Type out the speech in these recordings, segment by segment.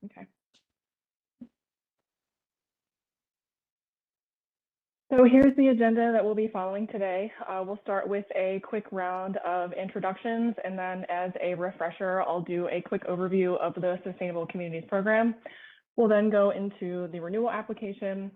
Okay. So here's the agenda that we'll be following today. We'll start with a quick round of introductions, and then as a refresher, I'll do a quick overview of the Sustainable Communities Program. We'll then go into the renewal application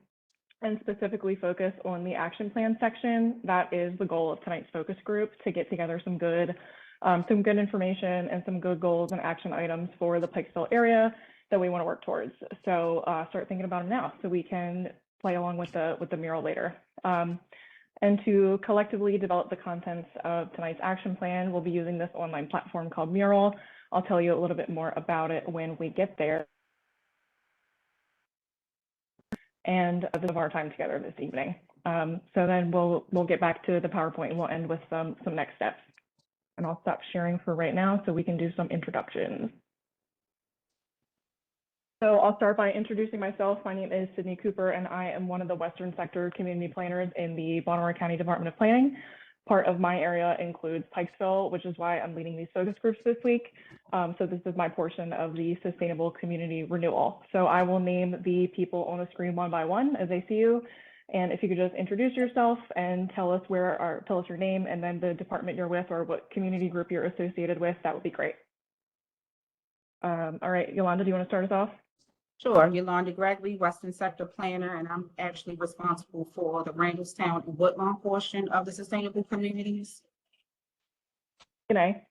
and specifically focus on the action plan section. That is the goal of tonight's focus group, to get together some good information and some good goals and action items for the Pikesville area that we want to work towards. So start thinking about them now so we can play along with the mural later. And to collectively develop the contents of tonight's action plan, we'll be using this online platform called Mural. I'll tell you a little bit more about it when we get there. And a bit of our time together this evening. So then we'll get back to the PowerPoint and we'll end with some next steps. And I'll stop sharing for right now so we can do some introductions. So I'll start by introducing myself. My name is Sydney Cooper, and I am one of the Western Sector community planners in the Baltimore County Department of Planning. Part of my area includes Pikesville, which is why I'm leading these focus groups this week. So this is my portion of the Sustainable Community Renewal. So I will name the people on the screen one by one as they see you. And if you could just introduce yourself and tell us tell us your name and then the department you're with or what community group you're associated with, that would be great. All right, Yolanda, do you want to start us off? Sure, Yolanda Gregory, Western Sector Planner, and I'm actually responsible for the Randallstown and Woodlawn portion of the Sustainable Communities. Good night.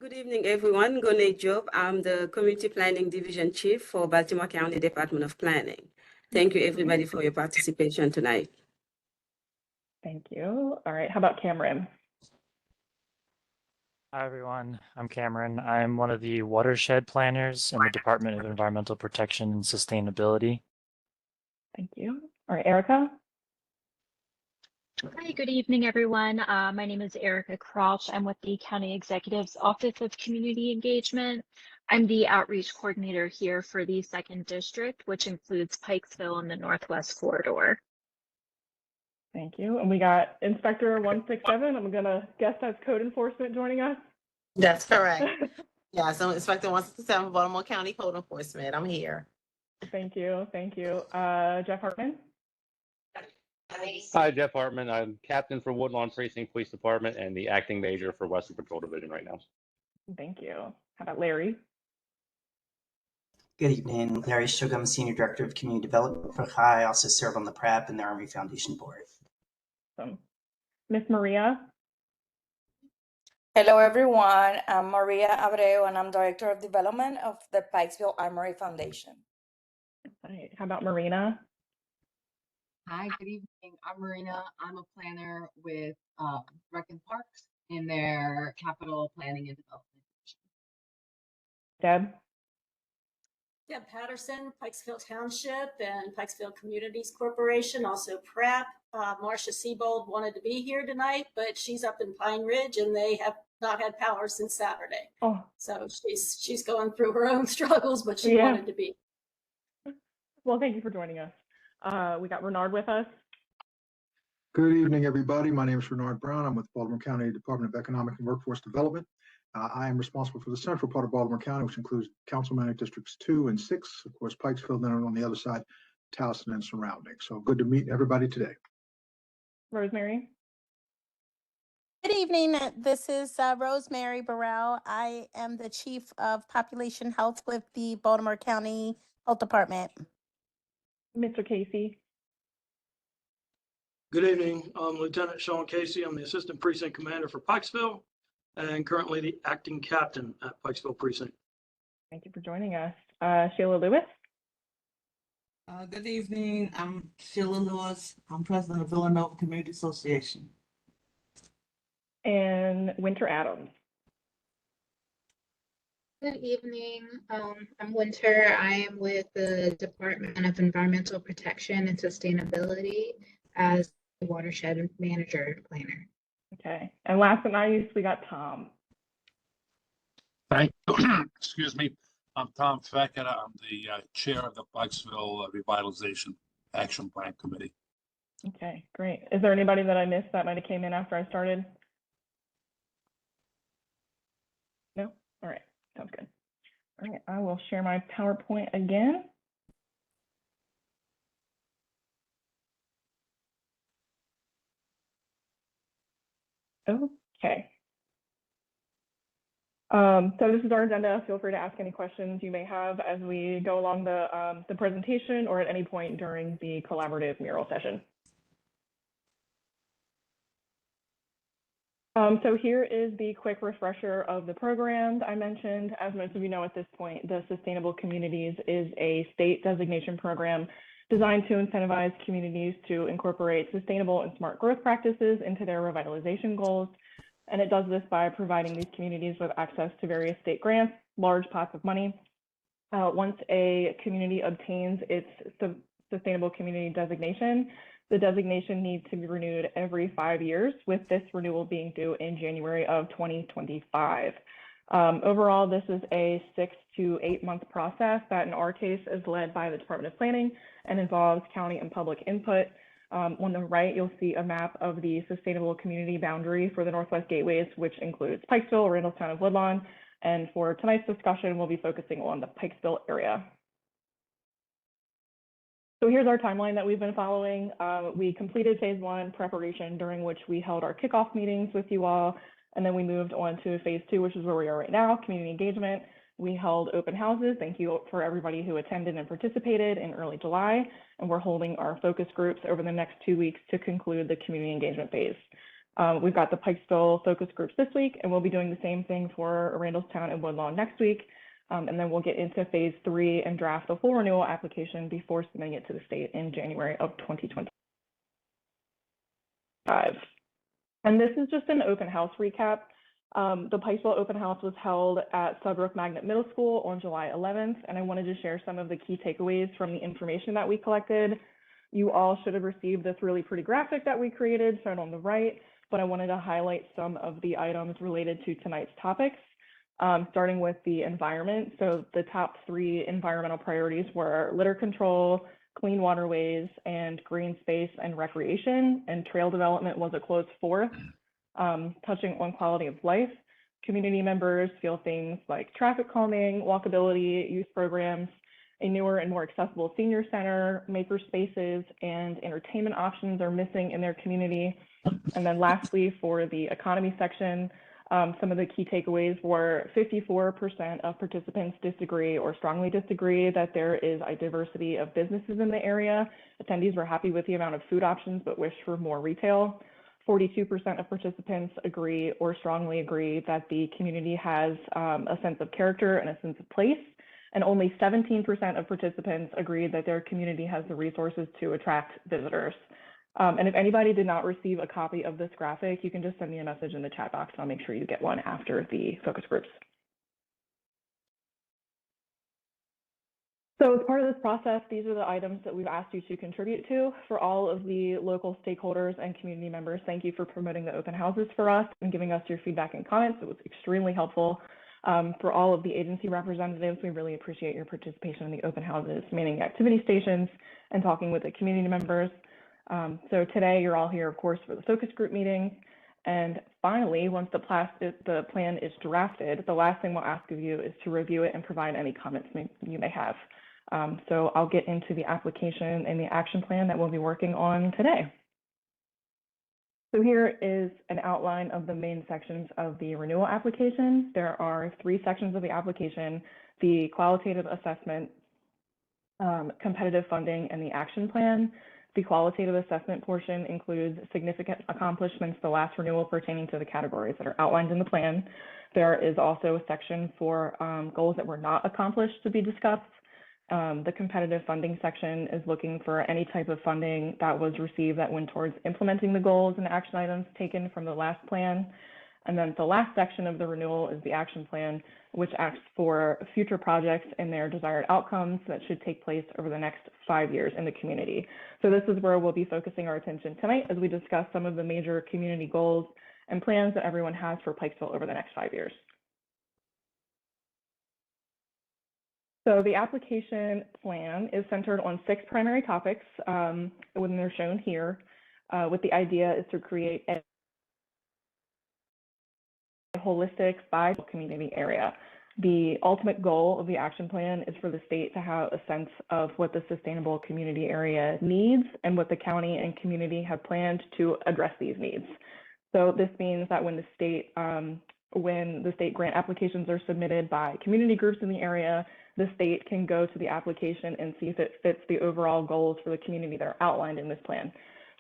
Good evening, everyone. Gone Job. I'm the Community Planning Division Chief for Baltimore County Department of Planning. Thank you, everybody, for your participation tonight. Thank you. All right, how about Cameron? Hi, everyone. I'm Cameron. I'm one of the watershed planners in the Department of Environmental Protection and Sustainability. Thank you. All right, Erica? Hi, good evening, everyone. My name is Erica Crouch. I'm with the County Executive's Office of Community Engagement. I'm the outreach coordinator here for the 2nd District, which includes Pikesville and the Northwest Corridor. Thank you. And we got Inspector 167. I'm gonna guess that's code enforcement joining us. That's correct. Yeah, so Inspector 167, Baltimore County Code Enforcement. I'm here. Thank you. Thank you. Jeff Hartman? Hi, Jeff Hartman. I'm captain for Woodlawn Precinct Police Department and the acting major for Western Patrol Division right now. Thank you. How about Larry? Good evening, Larry Shugam, Senior Director of Community Development for CHI. I also serve on the PrEP and the Army Foundation Board. Miss Maria? Hello, everyone. I'm Maria Abreu, and I'm Director of Development of the Pikesville Armory Foundation. Right. How about Marina? Hi, good evening. I'm Marina. I'm a planner with Rec and Parks in their capital planning and development Deb? Deb Patterson, Pikesville Township and Pikesville Communities Corporation, also PrEP. Marcia Siebold wanted to be here tonight, but she's up in Pine Ridge and they have not had power since Saturday. Oh. So she's going through her own struggles, but she wanted to be. Well, thank you for joining us. We got Renard with us. Good evening, everybody. My name is Renard Brown. I'm with Baltimore County Department of Economic and Workforce Development. I am responsible for the central part of Baltimore County, which includes councilmanic districts 2 and 6, of course, Pikesville, then on the other side, Towson and surrounding. So good to meet everybody today. Rosemary? Good evening. This is Rosemary Burrell. I am the Chief of Population Health with the Baltimore County Health Department. Mr. Casey? Good evening. I'm Lieutenant Sean Casey. I'm the Assistant Precinct Commander for Pikesville and currently the Acting Captain at Pikesville Precinct. Thank you for joining us. Sheila Lewis? Good evening. I'm Sheila Lewis. I'm President of Villanova Community Association. And Winter Adams? Good evening. I'm Winter. I am with the Department of Environmental Protection and Sustainability as the Watershed Manager Planner. Okay. And last but not least, we got Tom. Thank you. Excuse me. I'm Tom Feckett. I'm the chair of the Pikesville Revitalization Action Plan Committee. Okay, great. Is there anybody that I missed that might have came in after I started? No? All right. Sounds good. All right, I will share my PowerPoint again. Okay. So this is our agenda. Feel free to ask any questions you may have as we go along the presentation or at any point during the collaborative mural session. So here is the quick refresher of the program I mentioned. As most of you know at this point, the Sustainable Communities is a state designation program designed to incentivize communities to incorporate sustainable and smart growth practices into their revitalization goals. And it does this by providing these communities with access to various state grants, large pots of money. Once a community obtains its Sustainable Community designation, the designation needs to be renewed every 5 years, with this renewal being due in January of 2025. Overall, this is a 6 to 8 month process that in our case is led by the Department of Planning and involves county and public input. On the right, you'll see a map of the sustainable community boundary for the Northwest Gateways, which includes Pikesville, Randallstown, and Woodlawn. And for tonight's discussion, we'll be focusing on the Pikesville area. So here's our timeline that we've been following. We completed phase 1 preparation, during which we held our kickoff meetings with you all. And then we moved on to phase 2, which is where we are right now, community engagement. We held open houses. Thank you for everybody who attended and participated in early July. And we're holding our focus groups over the next 2 weeks to conclude the community engagement phase. We've got the Pikesville focus groups this week, and we'll be doing the same thing for Randallstown and Woodlawn next week. And then we'll get into phase 3 and draft the full renewal application before submitting it to the state in January of 2025. And this is just an open house recap. The Pikesville open house was held at Sudbrook Magnet Middle School on July 11th, and I wanted to share some of the key takeaways from the information that we collected. You all should have received this really pretty graphic that we created, shown on the right, but I wanted to highlight some of the items related to tonight's topics. Starting with the environment. So the top 3 environmental priorities were litter control, clean waterways, and green space and recreation. And trail development was a close 4th. Touching on quality of life, community members feel things like traffic calming, walkability, youth programs, a newer and more accessible senior center, maker spaces, and entertainment options are missing in their community. And then lastly, for the economy section, some of the key takeaways were 54% of participants disagree or strongly disagree that there is a diversity of businesses in the area. Attendees were happy with the amount of food options, but wish for more retail. 42% of participants agree or strongly agree that the community has a sense of character and a sense of place. And only 17% of participants agree that their community has the resources to attract visitors. And if anybody did not receive a copy of this graphic, you can just send me a message in the chat box and I'll make sure you get one after the focus groups. So as part of this process, these are the items that we've asked you to contribute to. For all of the local stakeholders and community members, thank you for promoting the open houses for us and giving us your feedback and comments. It was extremely helpful. For all of the agency representatives, we really appreciate your participation in the open houses, manning activity stations, and talking with the community members. So today you're all here, of course, for the focus group meetings. And finally, once the plan is drafted, the last thing we'll ask of you is to review it and provide any comments you may have. So I'll get into the application and the action plan that we'll be working on today. So here is an outline of the main sections of the renewal application. There are 3 sections of the application: the qualitative assessment, competitive funding, and the action plan. The qualitative assessment portion includes significant accomplishments the last renewal pertaining to the categories that are outlined in the plan. There is also a section for goals that were not accomplished to be discussed. The competitive funding section is looking for any type of funding that was received that went towards implementing the goals and action items taken from the last plan. And then the last section of the renewal is the action plan, which asks for future projects and their desired outcomes that should take place over the next 5 years in the community. So this is where we'll be focusing our attention tonight as we discuss some of the major community goals and plans that everyone has for Pikesville over the next 5 years. So the application plan is centered on 6 primary topics when they're shown here, with the idea is to create a holistic bi-community area. The ultimate goal of the action plan is for the state to have a sense of what the sustainable community area needs and what the county and community have planned to address these needs. So this means that when the state grant applications are submitted by community groups in the area, the state can go to the application and see if it fits the overall goals for the community that are outlined in this plan.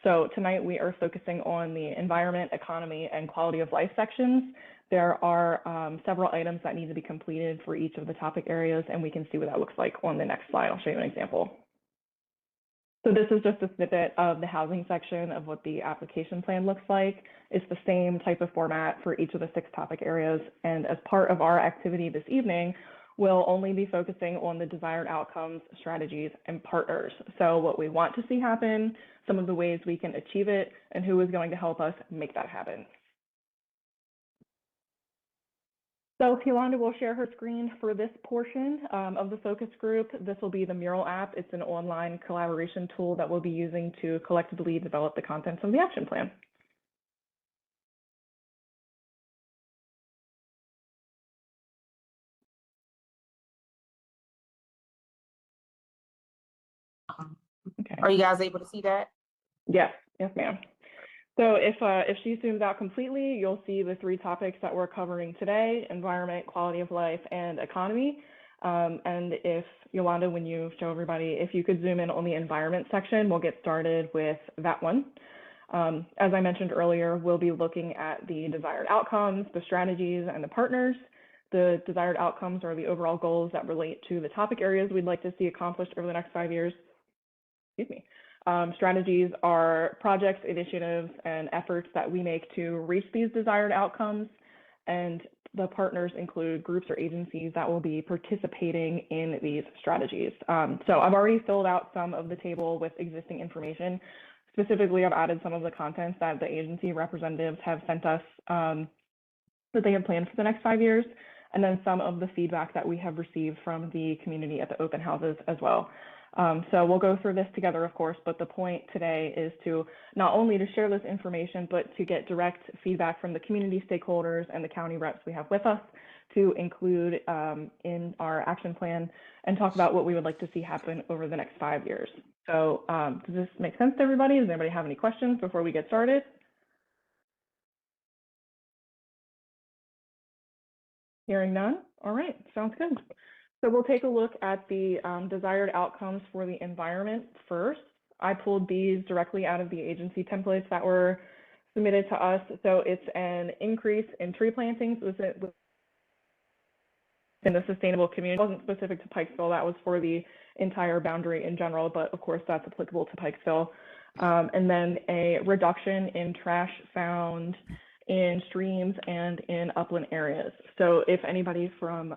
So tonight we are focusing on the environment, economy, and quality of life sections. There are several items that need to be completed for each of the topic areas, and we can see what that looks like on the next slide. I'll show you an example. So this is just a snippet of the housing section of what the application plan looks like. It's the same type of format for each of the 6 topic areas. And as part of our activity this evening, we'll only be focusing on the desired outcomes, strategies, and partners. So what we want to see happen, some of the ways we can achieve it, and who is going to help us make that happen. So Yolanda will share her screen for this portion of the focus group. This will be the Mural app. It's an online collaboration tool that we'll be using to collectively develop the contents of the action plan. Okay. Are you guys able to see that? Yes, yes, ma'am. So if she zooms out completely, you'll see the 3 topics that we're covering today: environment, quality of life, and economy. And if Yolanda, when you show everybody, if you could zoom in on the environment section, we'll get started with that one. As I mentioned earlier, we'll be looking at the desired outcomes, the strategies, and the partners. The desired outcomes are the overall goals that relate to the topic areas we'd like to see accomplished over the next 5 years. Excuse me. Strategies are projects, initiatives, and efforts that we make to reach these desired outcomes. And the partners include groups or agencies that will be participating in these strategies. So I've already filled out some of the table with existing information. Specifically, I've added some of the contents that the agency representatives have sent us that they have planned for the next 5 years, and then some of the feedback that we have received from the community at the open houses as well. So we'll go through this together, of course, but the point today is to not only to share this information, but to get direct feedback from the community stakeholders and the county reps we have with us to include in our action plan and talk about what we would like to see happen over the next 5 years. So does this make sense to everybody? Does anybody have any questions before we get started? Hearing none? All right, sounds good. So we'll take a look at the desired outcomes for the environment first. I pulled these directly out of the agency templates that were submitted to us. So it's an increase in tree plantings in the sustainable community. It wasn't specific to Pikesville, that was for the entire boundary in general, but of course that's applicable to Pikesville. And then a reduction in trash found in streams and in upland areas. So if anybody from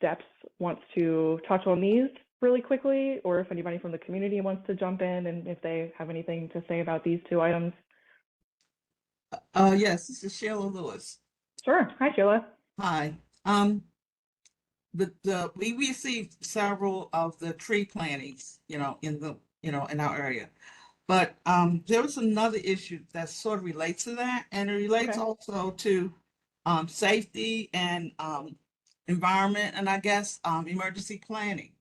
DEPS wants to touch on these really quickly, or if anybody from the community wants to jump in and if they have anything to say about these 2 items. Yes, this is Sheila Lewis. Sure. Hi, Sheila. Hi. We received several of the tree plantings, in our area. But there was another issue that sort of relates to that, and it relates also to safety and environment, and I guess emergency planning.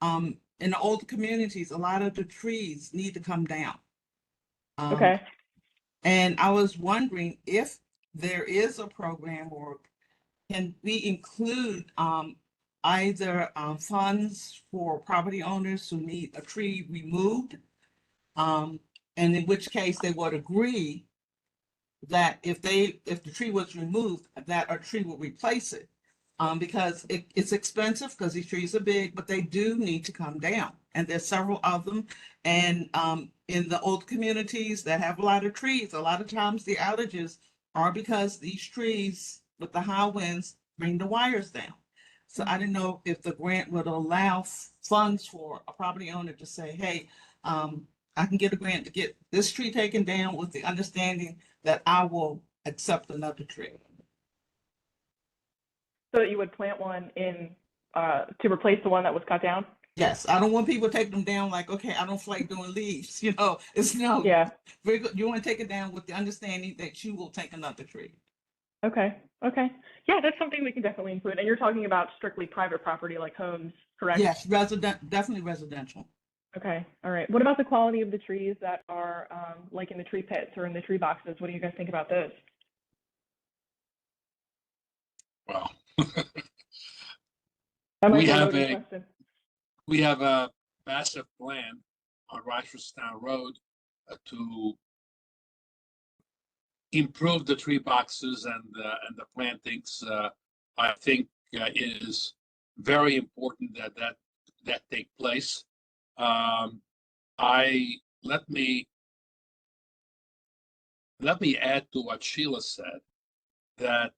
In the older communities, a lot of the trees need to come down. And I was wondering if there is a program, or can we include either funds for property owners who need a tree removed, and in which case they would agree that if the tree was removed, that a tree will replace it. Because it's expensive, because these trees are big, but they do need to come down. And there's several of them. And in the old communities that have a lot of trees, a lot of times the outages are because these trees with the high winds bring the wires down. So I didn't know if the grant would allow funds for a property owner to say, hey, I can get a grant to get this tree taken down with the understanding that I will accept another tree. So that you would plant one in to replace the one that was cut down? Yes, I don't want people to take them down like, okay, I don't feel like doing leaves, it's no. Yeah. Very good. You want to take it down with the understanding that you will take another tree. Okay, okay. Yeah, that's something we can definitely include. And you're talking about strictly private property like homes, correct? Yes, definitely residential. Okay, all right. What about the quality of the trees that are like in the tree pits or in the tree boxes? What do you guys think about those? Well, That might we be a have loaded a question. we have a massive plan on Rochester Road to improve the tree boxes and the plantings. I think it is very important that take place. I let me add to what Sheila said that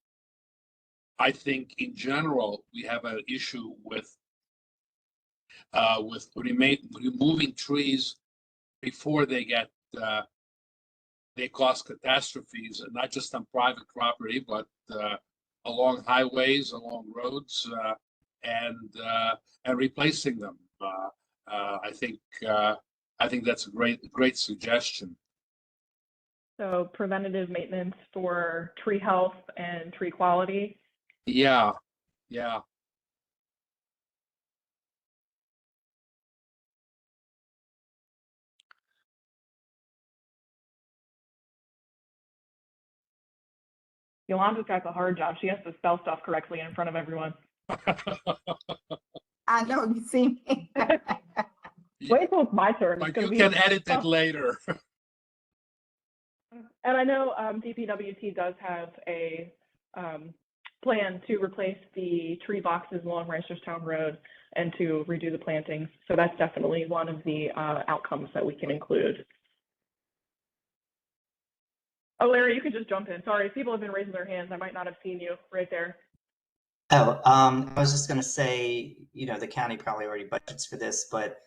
I think in general we have an issue with removing trees before they get they cause catastrophes, not just on private property, but along highways, along roads, and replacing them. I think that's a great suggestion. So preventative maintenance for tree health and tree quality. Yeah. Yolanda's got the hard job. She has to spell stuff correctly in front of everyone. I know, you see me. Wait till it's my turn. But you can edit it later. And I know DPWT does have a plan to replace the tree boxes along Reisterstown Road and to redo the plantings. So that's definitely one of the outcomes that we can include. Oh, Larry, you could just jump in. Sorry, people have been raising their hands. I might not have seen you right there. Oh, I was just going to say, the county probably already budgets for this, but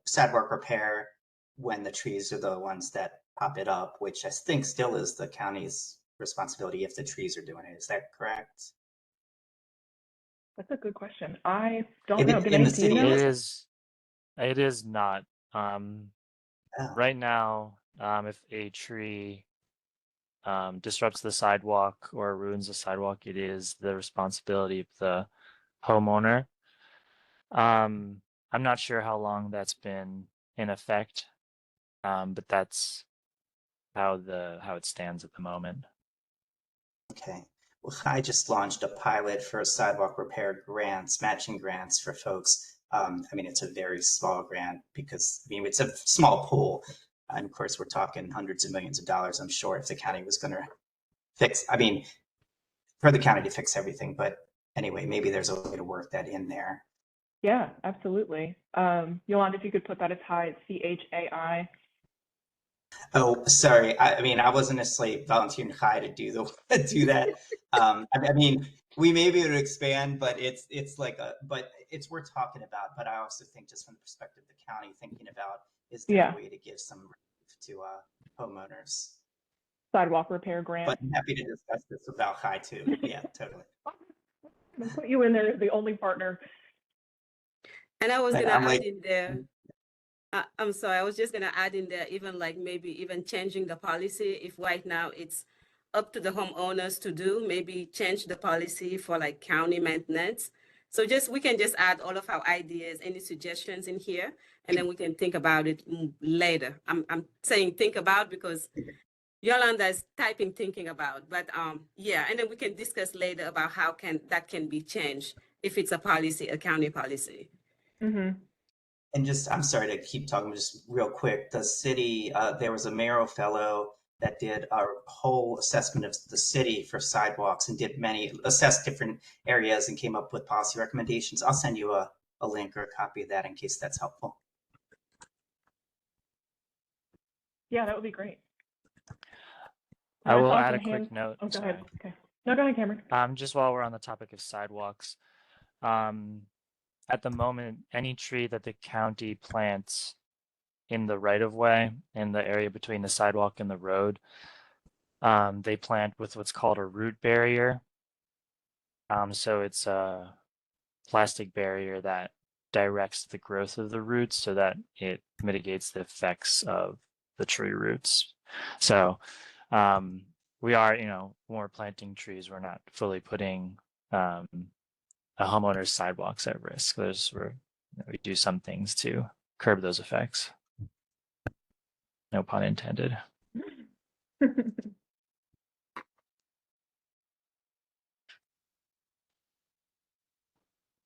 sidewalk repair when the trees are the ones that pop it up, which I think still is the county's responsibility if the trees are doing it. Is that correct? That's a good question. I don't know. In the city, It is not. Right now, if a tree disrupts the sidewalk or ruins the sidewalk, it is the responsibility of the homeowner. I'm not sure how long that's been in effect, but that's how it stands at the moment. Okay. Well, I just launched a pilot for sidewalk repair grants, matching grants for folks. It's a very small grant because, it's a small pool. And of course, we're talking hundreds of millions of dollars, I'm sure, if the county was going to for the county to fix everything. But anyway, maybe there's a way to work that in there. Yeah, absolutely. Yolanda, if you could put that as high as CHAI. Oh, sorry. I wasn't necessarily volunteering high to do that. We may be able to expand, but but it's worth talking about. But I also think just from the perspective of the county, thinking about is there a way to give some relief to homeowners? Sidewalk repair grant. But I'm happy to discuss this about high too. Yeah, totally. I'll put you in there as the only partner. And I was gonna add in there. I'm sorry, I was just gonna add in there, even maybe even changing the policy. If right now it's up to the homeowners to do, maybe change the policy for county maintenance. So we can just add all of our ideas, any suggestions in here, and then we can think about it later. I'm saying think about because Yolanda is typing thinking about, but yeah, and then we can discuss later about how that can be changed if it's a policy, a county policy. Mm-hmm. And I'm sorry to keep talking, just real quick. The city, there was a mayoral fellow that did a whole assessment of the city for sidewalks and assessed different areas and came up with policy recommendations. I'll send you a link or a copy of that in case that's helpful. Yeah, that would be great. I will add a quick note. Oh, go ahead. Okay. No, go ahead, Cameron. Just while we're on the topic of sidewalks, at the moment, any tree that the county plants in the right-of-way, in the area between the sidewalk and the road, they plant with what's called a root barrier. So it's a plastic barrier that directs the growth of the roots so that it mitigates the effects of the tree roots. So we are, when we're planting trees, we're not fully putting a homeowner's sidewalks at risk. We do some things to curb those effects. No pun intended.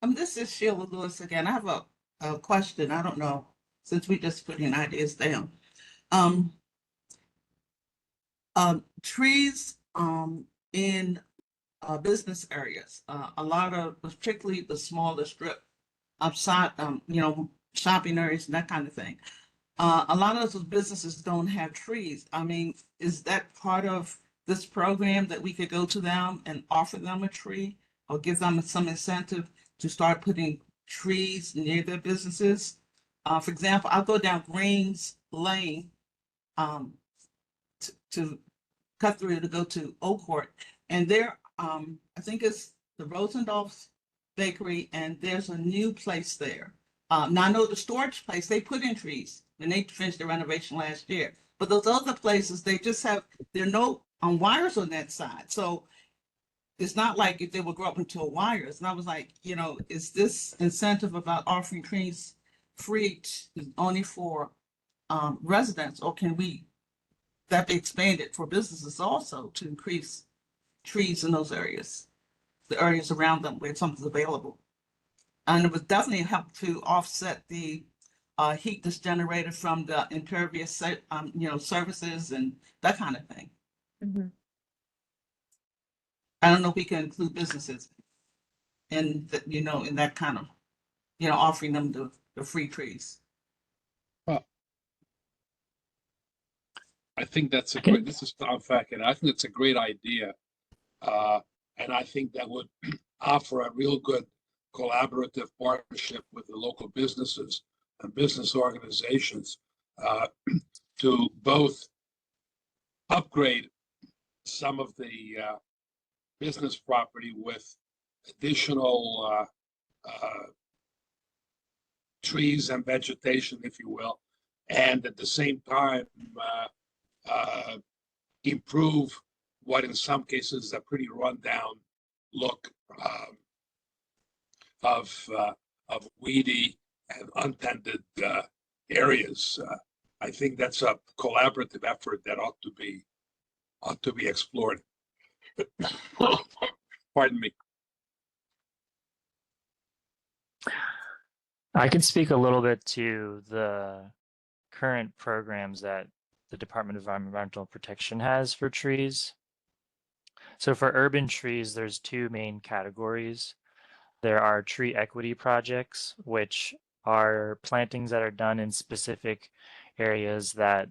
This is Sheila Lewis again. I have a question. I don't know, since we just putting ideas down. Trees in business areas, a lot of, particularly the smaller strip of shopping areas and that kind of thing. A lot of those businesses don't have trees. I mean, is that part of this program that we could go to them and offer them a tree or give them some incentive to start putting trees near their businesses? For example, I'll go down Greens Lane to cut through to go to Oak Court, and there, I think it's the Rosendorf's Bakery, and there's a new place there. Now I know the storage place, they put in trees and they finished the renovation last year, but those other places, they just have, there are no wires on that side. So it's not like if they would grow up into a wires. And I was like, is this incentive about offering trees free only for residents, or can that be expanded for businesses also to increase trees in those areas, the areas around them where something's available? And it would definitely help to offset the heat that's generated from the impervious, services and that kind of thing. Mm-hmm. I don't know if we can include businesses in that, in that kind of, offering them the free trees. I think that's a great, this is Tom Facken. I think it's a great idea. And I think that would offer a real good collaborative partnership with the local businesses and business organizations to both upgrade some of the business property with additional trees and vegetation, if you will, and at the same time improve what in some cases is a pretty rundown look of weedy and untended areas. I think that's a collaborative effort that ought to be explored. Pardon me. I can speak a little bit to the current programs that the Department of Environmental Protection has for trees. So for urban trees, there's two main categories. There are tree equity projects, which are plantings that are done in specific areas that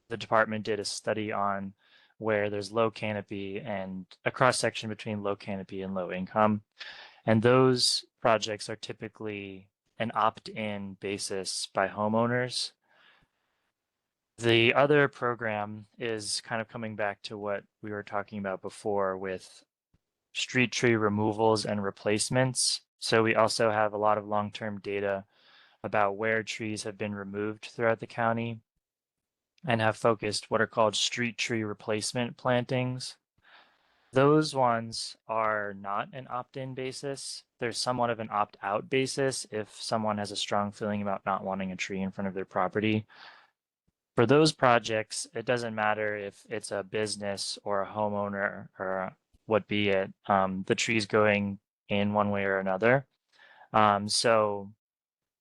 the department did a study on, where there's low canopy and a cross section between low canopy and low income. And those projects are typically an opt-in basis by homeowners. The other program is kind of coming back to what we were talking about before with street tree removals and replacements. So we also have a lot of long-term data about where trees have been removed throughout the county and have focused what are called street tree replacement plantings. Those ones are not an opt-in basis. There's somewhat of an opt-out basis if someone has a strong feeling about not wanting a tree in front of their property. For those projects, it doesn't matter if it's a business or a homeowner or what be it, the tree's going in one way or another. If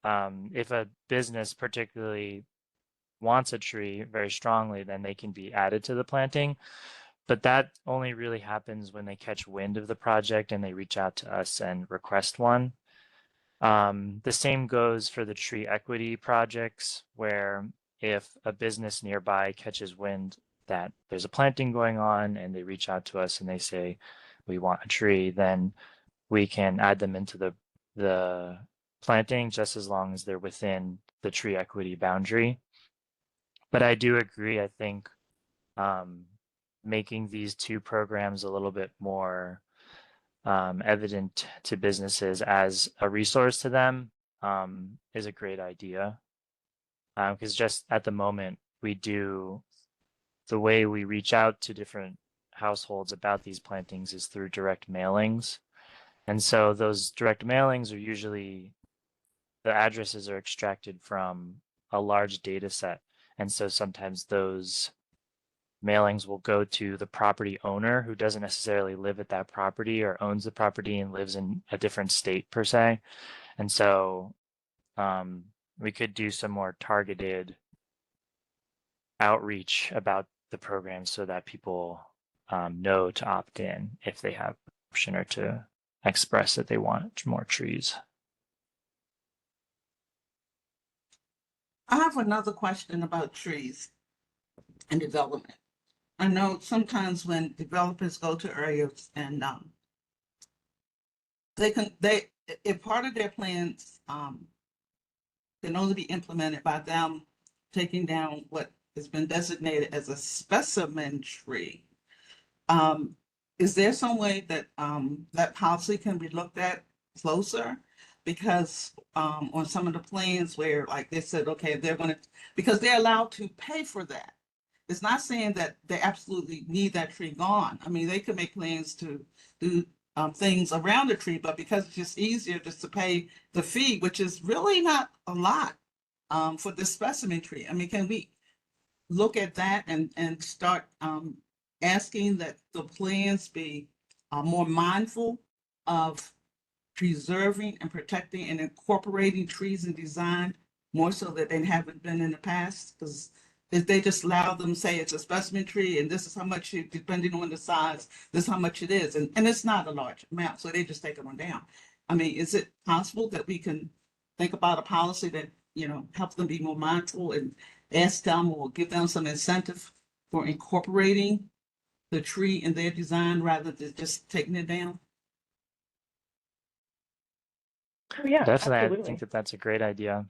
a business particularly wants a tree very strongly, then they can be added to the planting. But that only really happens when they catch wind of the project and they reach out to us and request one. The same goes for the tree equity projects, where if a business nearby catches wind that there's a planting going on and they reach out to us and they say, we want a tree, then we can add them into the planting just as long as they're within the tree equity boundary. But I do agree, I think making these two programs a little bit more evident to businesses as a resource to them is a great idea. Because just at the moment, the way we reach out to different households about these plantings is through direct mailings. And so those direct mailings are usually, the addresses are extracted from a large data set. And so sometimes those mailings will go to the property owner who doesn't necessarily live at that property or owns the property and lives in a different state per se. And so we could do some more targeted outreach about the program so that people know to opt in if they have the option or to express that they want more trees. I have another question about trees and development. I know sometimes when developers go to areas and if part of their plans can only be implemented by them taking down what has been designated as a specimen tree. Is there some way that that policy can be looked at closer? Because on some of the plans where like they said, okay, they're going to, because they're allowed to pay for that. It's not saying that they absolutely need that tree gone. I mean, they could make plans to do things around the tree, but because it's just easier just to pay the fee, which is really not a lot for the specimen tree. I mean, can we look at that and start asking that the plans be more mindful of preserving and protecting and incorporating trees in design more so that they haven't been in the past? Because if they just allow them, say it's a specimen tree and this is how much, depending on the size, this is how much it is. And it's not a large amount, so they just take it on down. I mean, is it possible that we can think about a policy that, you know, helps them be more mindful and ask them or give them some incentive for incorporating the tree in their design rather than just taking it down? Oh, yeah, Definitely, absolutely. I think that that's a great idea.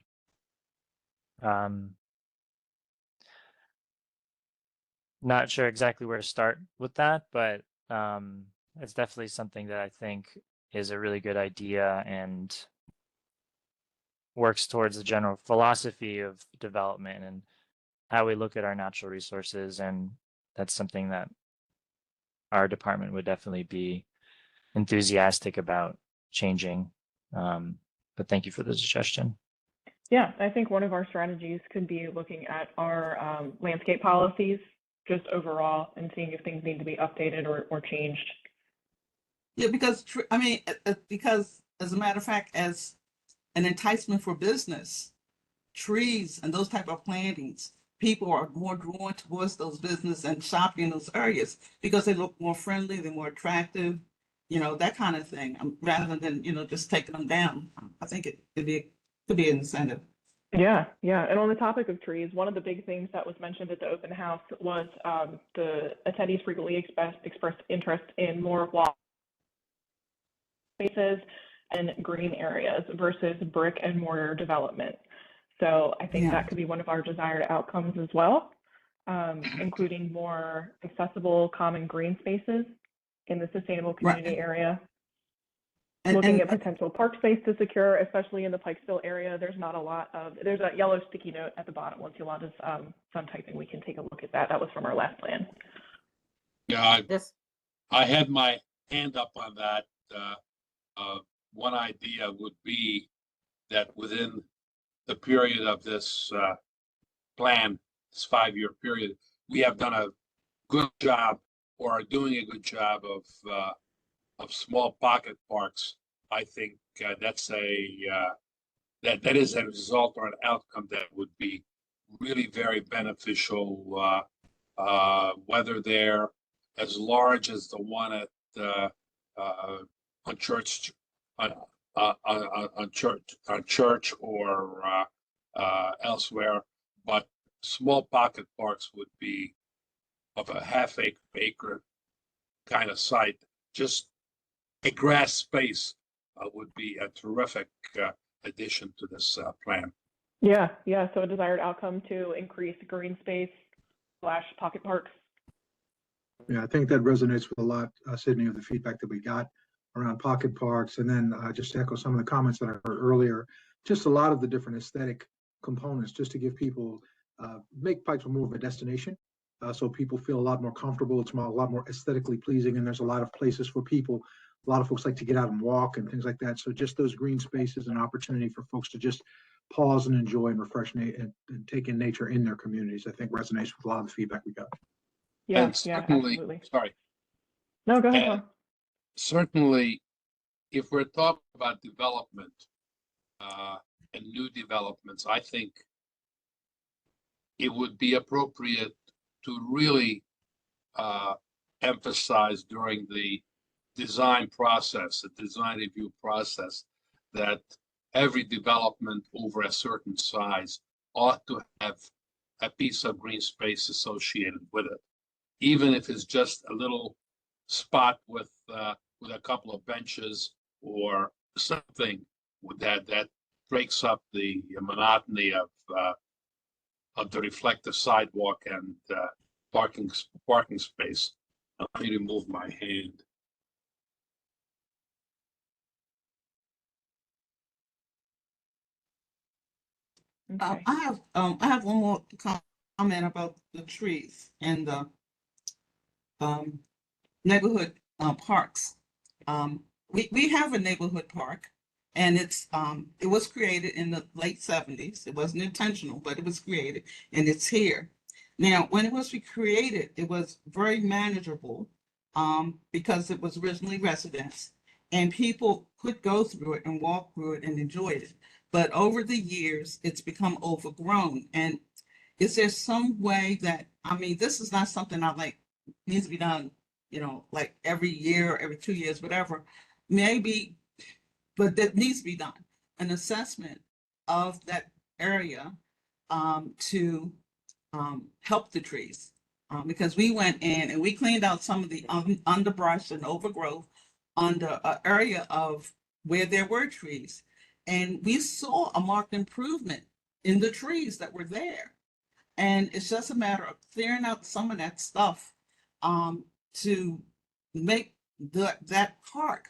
Not sure exactly where to start with that, but it's definitely something that I think is a really good idea and works towards the general philosophy of development and how we look at our natural resources. And that's something that our department would definitely be enthusiastic about changing. But thank you for the suggestion. Yeah, I think one of our strategies could be looking at our landscape policies just overall and seeing if things need to be updated or changed. Yeah, because I mean, because as a matter of fact, as an enticement for business, trees and those type of plantings, people are more drawn towards those business and shopping in those areas because they look more friendly, they're more attractive, you know, that kind of thing, rather than, you know, just taking them down. I think it could be an incentive. Yeah, yeah. And on the topic of trees, one of the big things that was mentioned at the open house was the attendees frequently expressed interest in more wall spaces and green areas versus brick and mortar development. So I think that could be one of our desired outcomes as well, including more accessible common green spaces in the sustainable community area. Looking at potential park space to secure, especially in the Pikesville area, there's not a lot of, there's a yellow sticky note at the bottom. Once Yolanda's done typing, we can take a look at that. That was from our last plan. Yeah, I had my hand up on that. One idea would be that within the period of this plan, this 5-year period, we have done a good job or are doing a good job of small pocket parks. I think that's that is a result or an outcome that would be really very beneficial, whether they're as large as the one at on Church or elsewhere, but small pocket parks would be of a half acre kind of site. Just a grass space would be a terrific addition to this plan. Yeah, yeah. So a desired outcome to increase green space / pocket parks. Yeah, I think that resonates with a lot, Sydney, of the feedback that we got around pocket parks. And then just to echo some of the comments that I heard earlier, just a lot of the different aesthetic components, just to give people, make Pikesville more of a destination so people feel a lot more comfortable. It's a lot more aesthetically pleasing, and there's a lot of places for people. A lot of folks like to get out and walk and things like that. So just those green spaces and opportunity for folks to just pause and enjoy and refresh and take in nature in their communities, I think resonates with a lot of the feedback we got. Yeah, And certainly, absolutely. sorry. No, go ahead, And Tom. certainly, if we're talking about development and new developments, I think it would be appropriate to really emphasize during the design process, the design review process, that every development over a certain size ought to have a piece of green space associated with it, even if it's just a little spot with a couple of benches or something with that breaks up the monotony of the reflective sidewalk and parking space. Let me remove my hand. Okay. I have one more comment about the trees and the neighborhood parks. We have a neighborhood park, and it was created in the late 70s. It wasn't intentional, but it was created, and it's here. Now, when it was created, it was very manageable because it was originally residence, and people could go through it and walk through it and enjoy it. But over the years, it's become overgrown. And is there some way that, I mean, this is not something I like needs to be done, like every year, or every 2 years, whatever, maybe, but that needs to be done. An assessment of that area to help the trees. Because we went in and we cleaned out some of the underbrush and overgrowth under an area of where there were trees. And we saw a marked improvement in the trees that were there. And it's just a matter of clearing out some of that stuff to make that park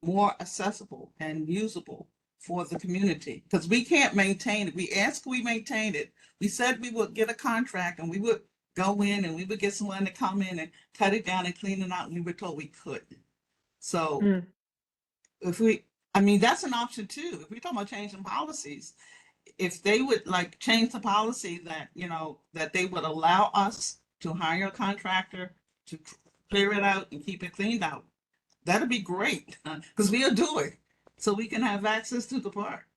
more accessible and usable for the community. Because we can't maintain it. We asked, we maintain it. We said we would get a contract and we would go in and we would get someone to come in and cut it down and clean it out. And we were told we couldn't. So I mean, that's an option too. If we're talking about changing policies, if they would like change the policy that, that they would allow us to hire a contractor to clear it out and keep it cleaned out, that'd be great because we'll do it so we can have access to the park.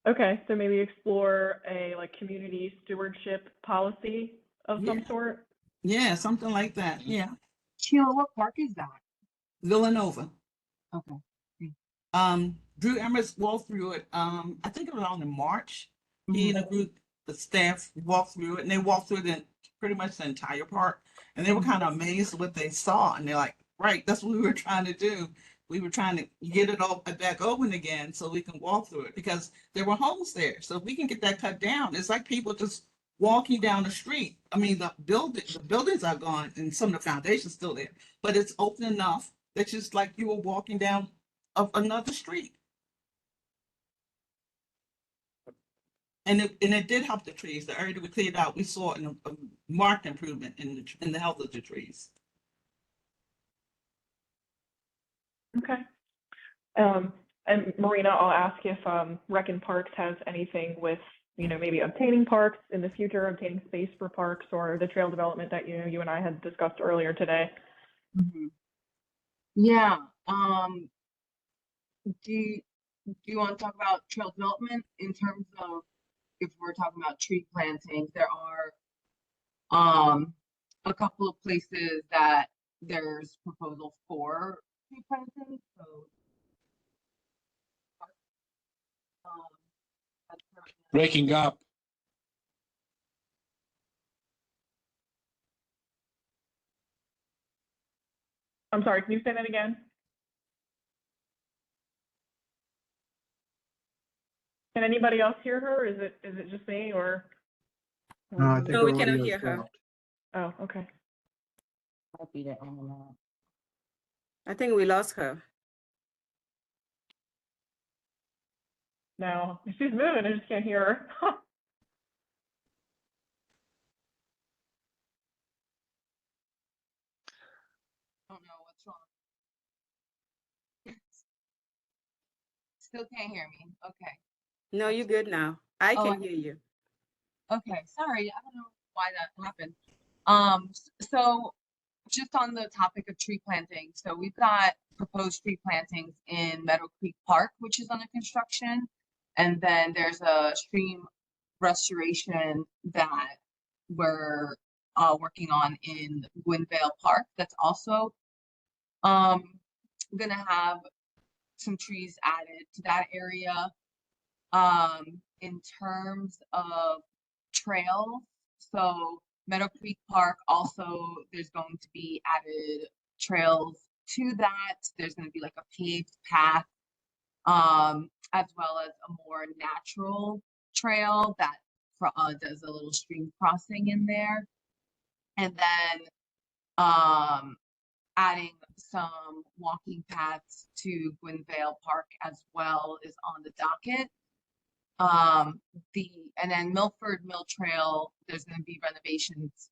Okay, so maybe explore a community stewardship policy of some sort. Yeah, something like that. Yeah. Sheila, what park is that? Villanova. Okay. Drew Emmers walked through it. I think it was around in March. He and a group, the staff walked through it, and they walked through pretty much the entire park. And they were kind of amazed at what they saw. And they're like, right, that's what we were trying to do. We were trying to get it all back open again so we can walk through it because there were homes there. So if we can get that cut down, it's like people just walking down the street. I mean, the buildings are gone and some of the foundations still there, but it's open enough that just like you were walking down of another street. And it did help the trees. The area that we cleared out, we saw a marked improvement in the health of the trees. Okay. And Marina, I'll ask if Rec and Parks has anything with, maybe obtaining parks in the future, obtaining space for parks, or the trail development that you and I had discussed earlier today. Yeah. Do you want to talk about trail development in terms of if we're talking about tree plantings? There are a couple of places that there's proposals for tree plantings. So Breaking up. I'm sorry, can you say that again? Can anybody else hear her? Is it just me or? No, I think No, her we cannot audio is hear her. dropped. Oh, okay. I think we lost her. No, she's moving. I just can't hear her. still can't hear me. Okay. No, you're good now. I Oh, can hear you. okay. Sorry. I don't know why that happened. So just on the topic of tree planting, so we've got proposed tree plantings in Meadow Creek Park, which is under construction. And then there's a stream restoration that we're working on in Gwynvale Park that's also gonna have some trees added to that area. In terms of trails, so Meadow Creek Park also, there's going to be added trails to that. There's going to be like a paved path, as well as a more natural trail that does a little stream crossing in there. And then adding some walking paths to Gwynvale Park as well is on the docket. And then Milford Mill Trail, there's going to be renovations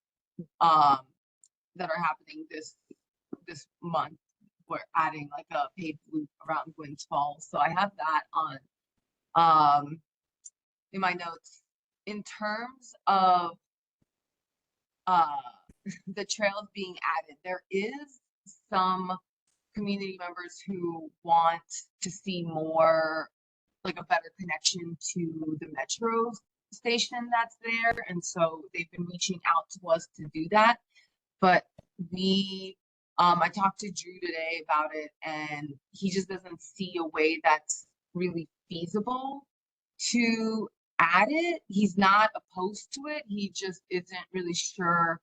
that are happening this month. We're adding like a paved loop around Gwyn's Falls, so I have that on in my notes. In terms of the trails being added, there is some community members who want to see more, like a better connection to the metro station that's there, and so they've been reaching out to us to do that. But I talked to Drew today about it, and he just doesn't see a way that's really feasible to add it. He's not opposed to it, he just isn't really sure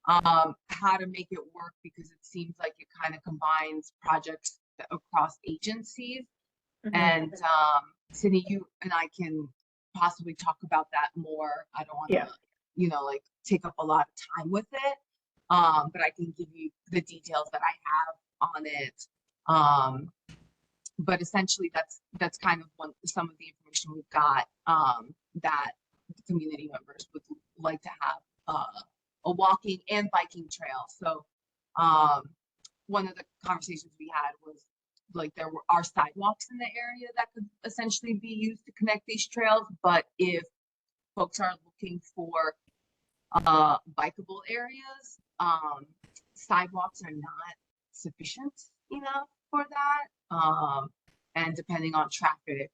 how to make it work, because it seems like it kind of combines projects across agencies. And Sydney, you and I can possibly talk about that more. I don't want to, like take up a lot of time with it. But I can give you the details that I have on it. But essentially that's kind of some of the information we've got, that the community members would like to have a walking and biking trail. So one of the conversations we had was, like, there are sidewalks in the area that could essentially be used to connect these trails, but if folks are looking for bikeable areas, sidewalks are not sufficient enough for that. And depending on traffic,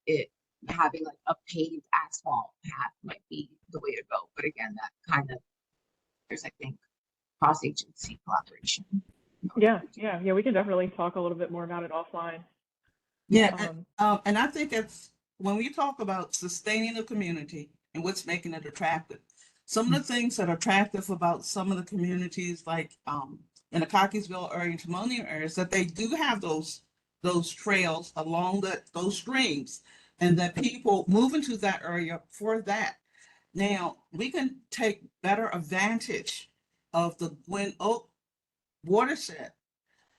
it having like a paved asphalt path might be the way to go. But again, that kind of, there's, I think, cross-agency collaboration. Yeah, we can definitely talk a little bit more about it offline. Yeah, and I think it's when we talk about sustaining the community and what's making it attractive. Some of the things that are attractive about some of the communities, like in the Cockeysville area and Timonium areas, that they do have those trails along those streams, and that people move into that area for that. Now we can take better advantage of the Gwyn Oak watershed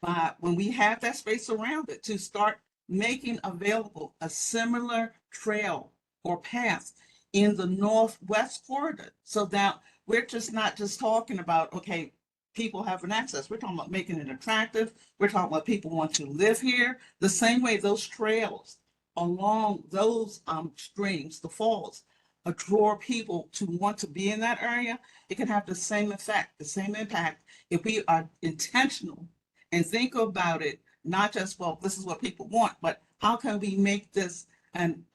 by, when we have that space around it, to start making available a similar trail or path in the northwest corridor, so that we're just not just talking about, okay, people having access. We're talking about making it attractive. We're talking about people want to live here. The same way those trails along those streams, the falls, draw people to want to be in that area. It can have the same effect, the same impact, if we are intentional and think about it, not just, well, this is what people want, but how can we make this an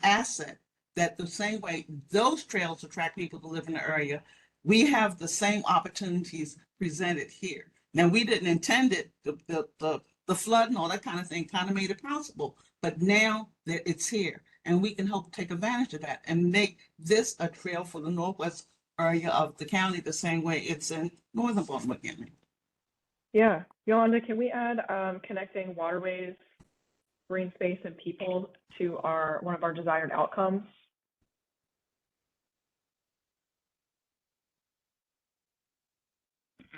asset, that the same way those trails attract people to live in the area, we have the same opportunities presented here. Now, we didn't intend it, the flood and all that kind of thing kind of made it possible, but now that it's here, and we can help take advantage of that and make this a trail for the northwest area of the county, the same way it's in northern Baltimore County. Yeah, Yolanda, can we add connecting waterways, green space, and people to one of our desired outcomes?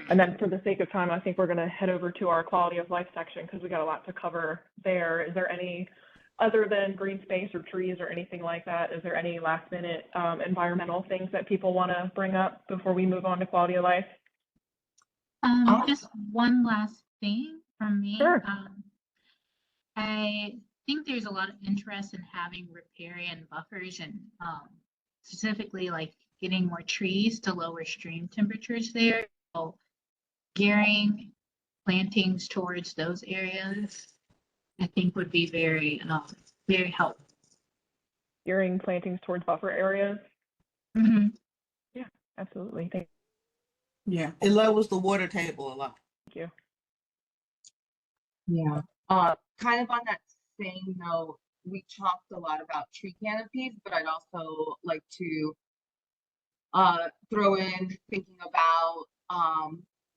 And then, for the sake of time, I think we're going to head over to our quality of life section, because we got a lot to cover there. Is there any, other than green space or trees or anything like that, is there any last minute environmental things that people want to bring up before we move on to quality of life? Just one last thing from me. Sure. I think there's a lot of interest in having riparian buffers and specifically like getting more trees to lower stream temperatures there. So gearing plantings towards those areas, I think would be very, very helpful. Gearing plantings towards buffer areas. Mm-hmm. Yeah, absolutely. Thank Yeah, it lowers the water table a lot. you. Yeah. Kind of on that same note, we talked a lot about tree canopies, but I'd also like to throw in thinking about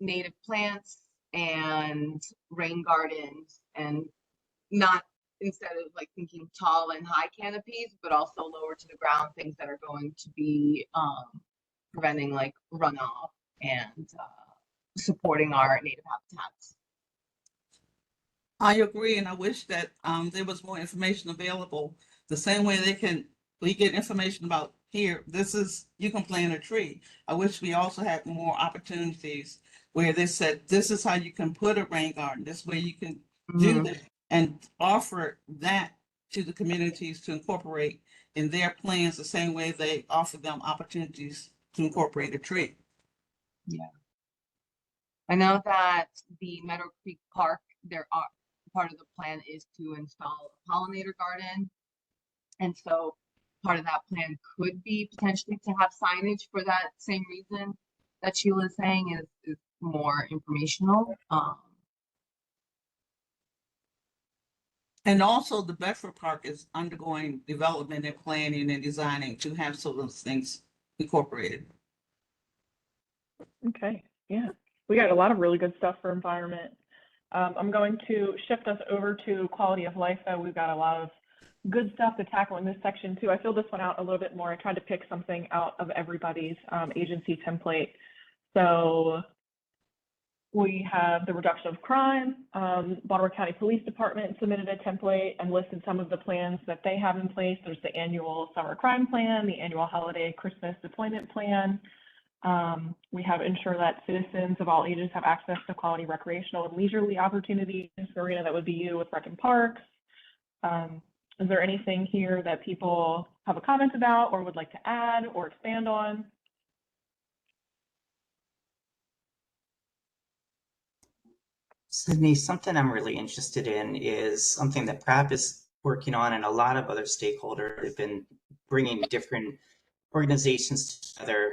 native plants and rain gardens, and not instead of like thinking tall and high canopies, but also lower to the ground things that are going to be preventing like runoff and supporting our native habitats. I agree, and I wish that there was more information available. The same way we get information about here, you can plant a tree. I wish we also had more opportunities where they said, this is how you can put a rain garden, this way you can do this, and offer that to the communities to incorporate in their plans the same way they offer them opportunities to incorporate a tree. Yeah. I know that the Meadow Creek Park, part of the plan is to install a pollinator garden. And so part of that plan could be potentially to have signage for that same reason that Sheila is saying is more informational. And also the Bedford Park is undergoing development and planning and designing to have some of those things incorporated. Okay, yeah. We got a lot of really good stuff for environment. I'm going to shift us over to quality of life, though. We've got a lot of good stuff to tackle in this section, too. I filled this one out a little bit more. I tried to pick something out of everybody's agency template. So we have the reduction of crime. Baltimore County Police Department submitted a template and listed some of the plans that they have in place. There's the annual summer crime plan, the annual holiday Christmas deployment plan. We have ensure that citizens of all ages have access to quality recreational and leisurely opportunities. Marina, that would be you with Rec and Parks. Is there anything here that people have a comment about or would like to add or expand on? Sydney, something I'm really interested in is something that PrAP is working on, and a lot of other stakeholders have been bringing different organizations together,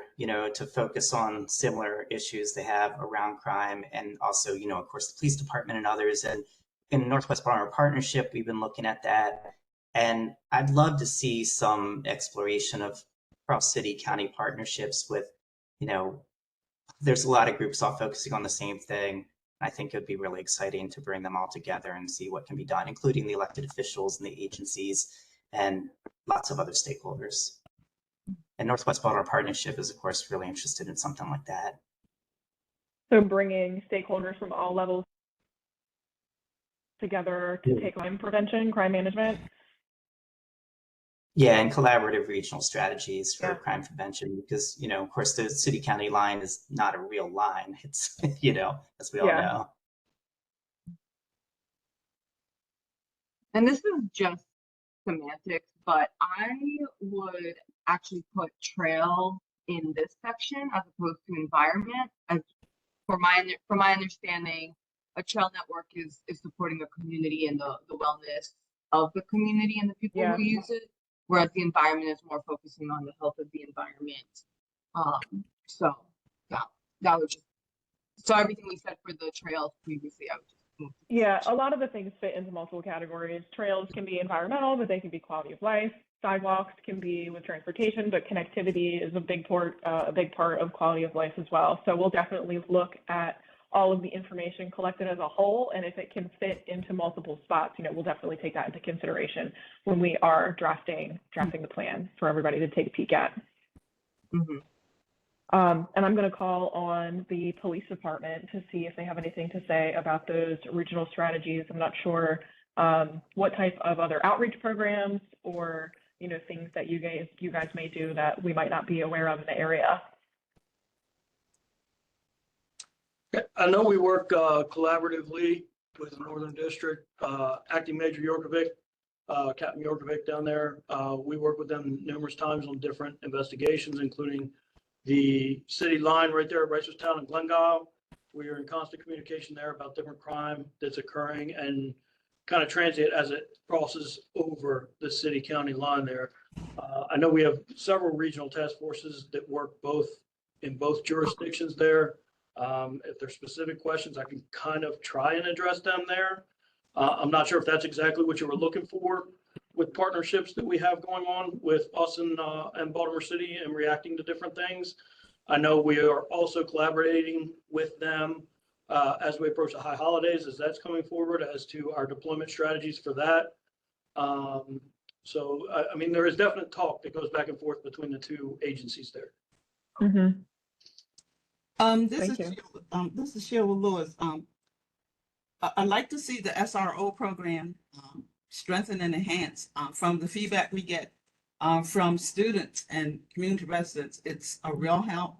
to focus on similar issues they have around crime, and also, of course, the police department and others. And in Northwest Baltimore Partnership, we've been looking at that, and I'd love to see some exploration of cross city county partnerships with, there's a lot of groups all focusing on the same thing. I think it would be really exciting to bring them all together and see what can be done, including the elected officials and the agencies and lots of other stakeholders. And Northwest Baltimore Partnership is, of course, really interested in something like that. So bringing stakeholders from all levels together to take crime prevention, crime management. Yeah, and collaborative regional strategies for crime prevention, because, of course, the city-county line is not a real line. It's, as we all know. And this is just semantics, but I would actually put trail in this section as opposed to environment. As for my understanding, a trail network is supporting the community and the wellness of the community and the people who use it, whereas the environment is more focusing on the health of the environment. So that would just, so everything we said for the trails previously, I would just move. Yeah, a lot of the things fit into multiple categories. Trails can be environmental, but they can be quality of life. Sidewalks can be with transportation, but connectivity is a big part of quality of life as well. So we'll definitely look at all of the information collected as a whole, and if it can fit into multiple spots, we'll definitely take that into consideration when we are drafting the plan for everybody to take a peek at. Mm-hmm. And I'm going to call on the police department to see if they have anything to say about those regional strategies. I'm not sure what type of other outreach programs or things that you guys may do that we might not be aware of in the area. I know we work collaboratively with the Northern District. Acting Major Yorkovic Captain Yorkovic down there. We work with them numerous times on different investigations, including the city line right there at Reisterstown and Glengyle. We are in constant communication there about different crime that's occurring and kind of transient as it crosses over the city-county line there. I know we have several regional task forces that work in both jurisdictions there. If there's specific questions, I can kind of try and address them there. I'm not sure if that's exactly what you were looking for with partnerships that we have going on with us and Baltimore City and reacting to different things. I know we are also collaborating with them as we approach the high holidays, as that's coming forward, as to our deployment strategies for that. So, I mean, there is definite talk that goes back and forth between the two agencies there. Mm-hmm. This is Sheila Lewis. I'd like to see the SRO program strengthen and enhance from the feedback we get from students and community residents. It's a real help,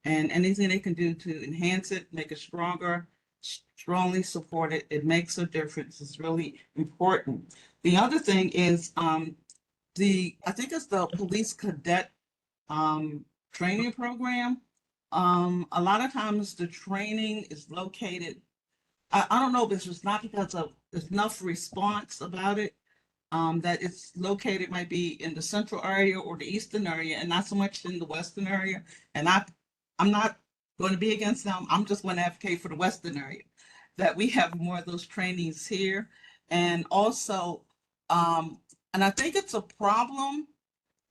and anything they can do to enhance it, make it stronger, strongly support it. It makes a difference. It's really important. The other thing is I think it's the police cadet training program. A lot of times the training is located, I don't know if it's just not because of there's enough response about it, that it's located might be in the central area or the eastern area and not so much in the western area. And I'm not going to be against them. I'm just going to advocate for the western area, that we have more of those trainings here. And also, and I think it's a problem.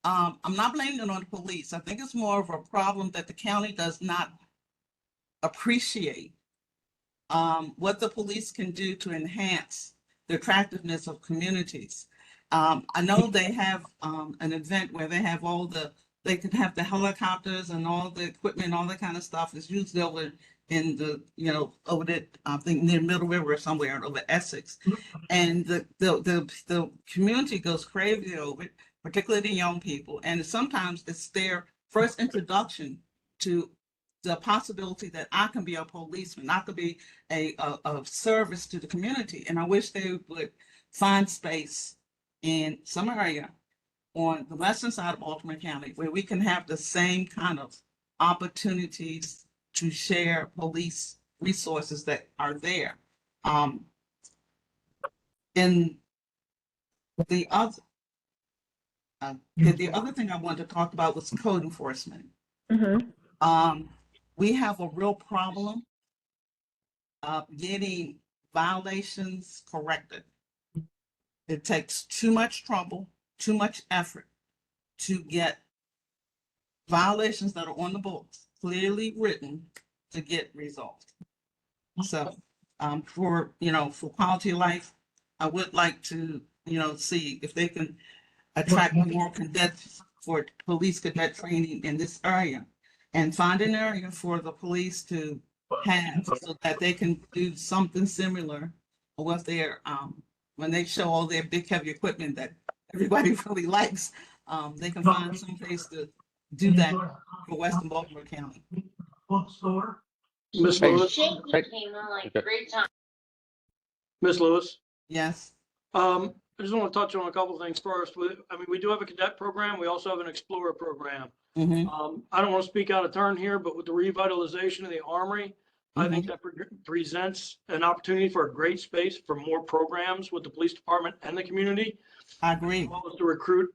I'm not blaming it on the police. I think it's more of a problem that the county does not appreciate what the police can do to enhance the attractiveness of communities. I know they have an event where they have they can have the helicopters and all the equipment, all that kind of stuff is used over in the, over there, I think near Middle River or somewhere over Essex. And the community goes crazy over it, particularly the young people. And sometimes it's their first introduction to the possibility that I can be a policeman, I could be of service to the community. And I wish they would find space in some area on the western side of Baltimore County where we can have the same kind of opportunities to share police resources that are there. And the other thing I wanted to talk about was code enforcement. Mm-hmm. We have a real problem of getting violations corrected. It takes too much trouble, too much effort to get violations that are on the books clearly written to get resolved. So for quality of life, I would like to see if they can attract more cadets for police cadet training in this area and find an area for the police to have so that they can do something similar with their when they show all their big heavy equipment that everybody really likes. They can find some place to do that for Western Baltimore County. Ms. Lewis? Ms. Lewis? Yes. I just want to touch on a couple of things first. We do have a cadet program. We also have an explorer program. Mm-hmm. I don't want to speak out of turn here, but with the revitalization of the Armory, I think that presents an opportunity for a great space for more programs with the police department and the community. I agree. As well as to recruit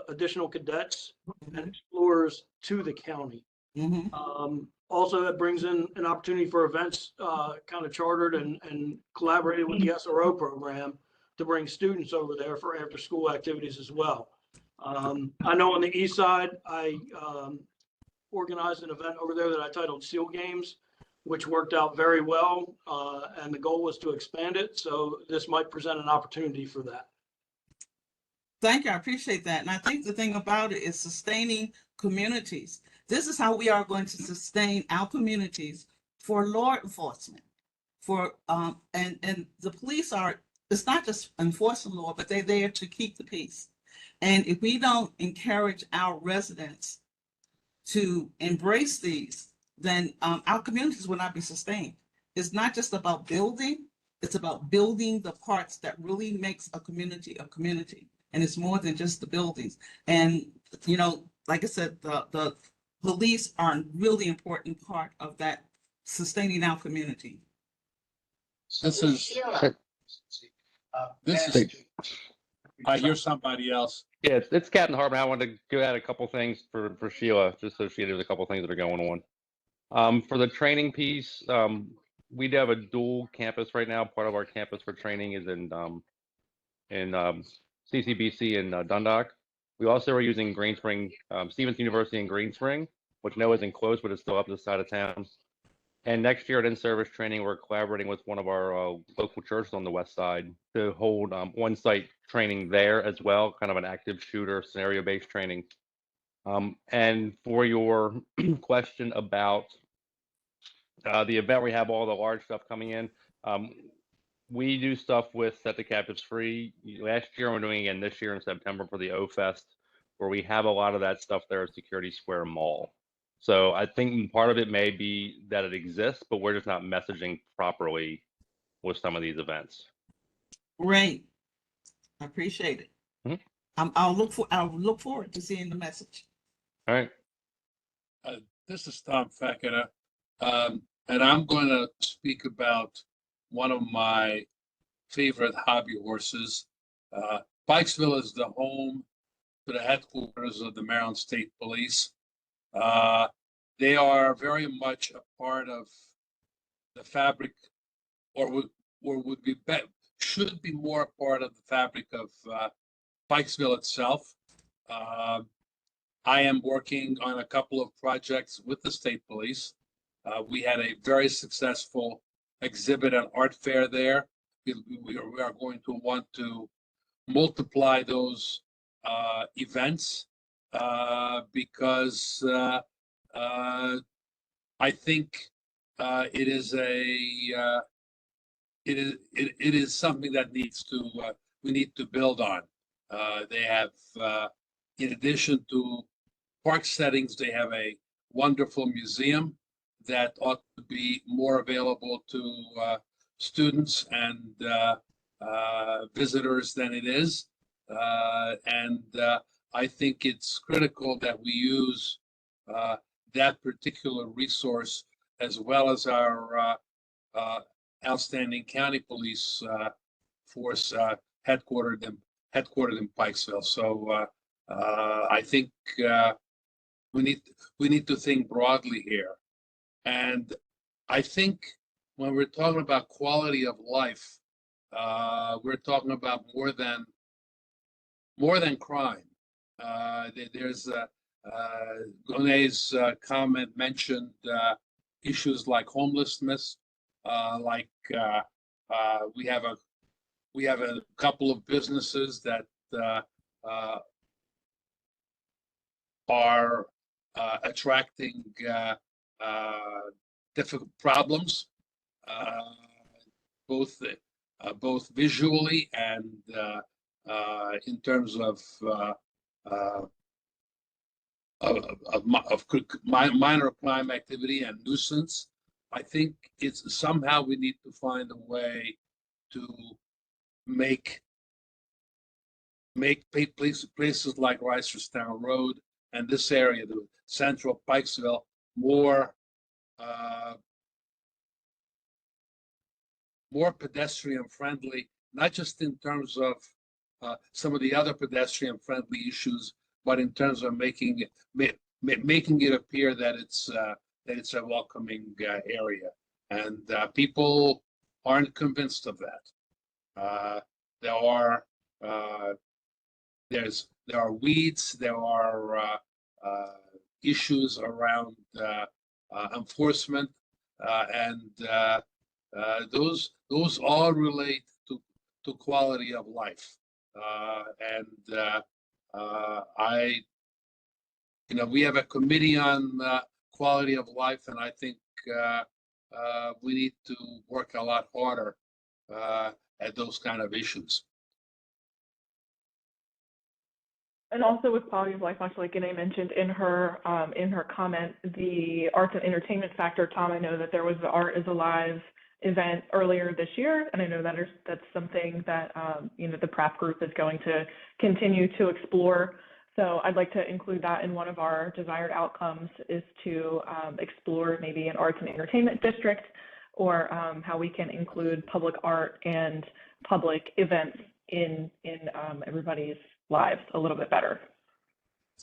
additional cadets and explorers to the county. Mm-hmm. Also, that brings in an opportunity for events kind of chartered and collaborated with the SRO program to bring students over there for after school activities as well. I know on the east side, I organized an event over there that I titled SEAL Games, which worked out very well. And the goal was to expand it. So this might present an opportunity for that. Thank you. I appreciate that. And I think the thing about it is sustaining communities. This is how we are going to sustain our communities for law enforcement. And the police it's not just enforcing law, but they're there to keep the peace. And if we don't encourage our residents to embrace these, then our communities will not be sustained. It's not just about building, It's about building the parts that really makes a community a community. And it's more than just the buildings. And, you know, like I said, the police are a really important part of that sustaining our community. This is, this is, I hear somebody else. Yeah, it's Captain Hartman. I wanted to go add a couple things for Sheila, just so she knows a couple things that are going on. For the training piece, we do have a dual campus right now. Part of our campus for training is in CCBC in Dundalk. We also are using Green Spring, Stevens University in Green Spring, which no isn't close, but it's still up this side of town. And next year at in-service training, we're collaborating with one of our local churches on the west side to hold on-site training there as well, kind of an active shooter scenario-based training. And for your question about the event, we have all the large stuff coming in. We do stuff with Set the Captives Free. Last year, we're doing it again this year in September for the O-Fest, where we have a lot of that stuff there at Security Square Mall. So I think part of it may be that it exists, but we're just not messaging properly with some of these events. Great. I appreciate it. Mm-hmm. I'll look forward to seeing the message. All right. This is Tom Feketa, and I'm going to speak about one of my favorite hobby horses. Pikesville is the home to the headquarters of the Maryland State Police. They are very much a part of the fabric, or would be should be more a part of the fabric of Pikesville itself. I am working on a couple of projects with the state police. We had a very successful exhibit and art fair there. We are going to want to multiply those events because I think it is something that needs to we need to build on. They have, in addition to park settings, they have a wonderful museum that ought to be more available to students and visitors than it is. I think it's critical that we use that particular resource as well as our outstanding county police force headquartered in Pikesville. So I think we need to think broadly here. And I think when we're talking about quality of life, we're talking about more than crime. There's Gone's comment mentioned issues like homelessness, like we have a couple of businesses that are attracting difficult problems, both visually and in terms of minor crime activity and nuisance. I think it's somehow we need to find a way to make places like Reisterstown Road and this area, the central Pikesville, more pedestrian friendly, not just in terms of some of the other pedestrian friendly issues, but in terms of making it appear that it's a welcoming area. And people aren't convinced of that. There are weeds, there are issues around enforcement, and those all relate to quality of life. We have a committee on quality of life, and I think we need to work a lot harder at those kind of issues. And also with quality of life, much like Gene mentioned in her comment, the arts and entertainment factor. Tom, I know that there was the Art is Alive event earlier this year, and I know that's something that the PrEP group is going to continue to explore. So I'd like to include that in one of our desired outcomes, is to explore maybe an arts and entertainment district, or how we can include public art and public events in everybody's lives a little bit better.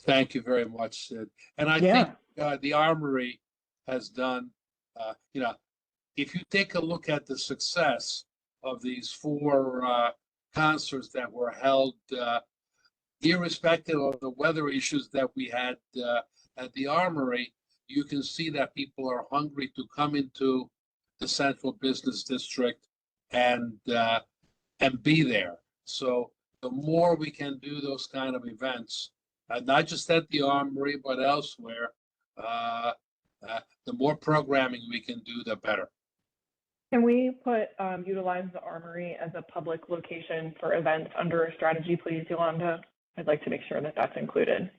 Thank you very much, Sid. And I think the Armory has done, if you take a look at the success of these 4 concerts that were held, irrespective of the weather issues that we had at the Armory, you can see that people are hungry to come into the Central Business District and be there. So the more we can do those kind of events, not just at the Armory, but elsewhere, the more programming we can do, the better. Can we utilize the Armory as a public location for events under a strategy, please, Yolanda? I'd like to make sure that that's included.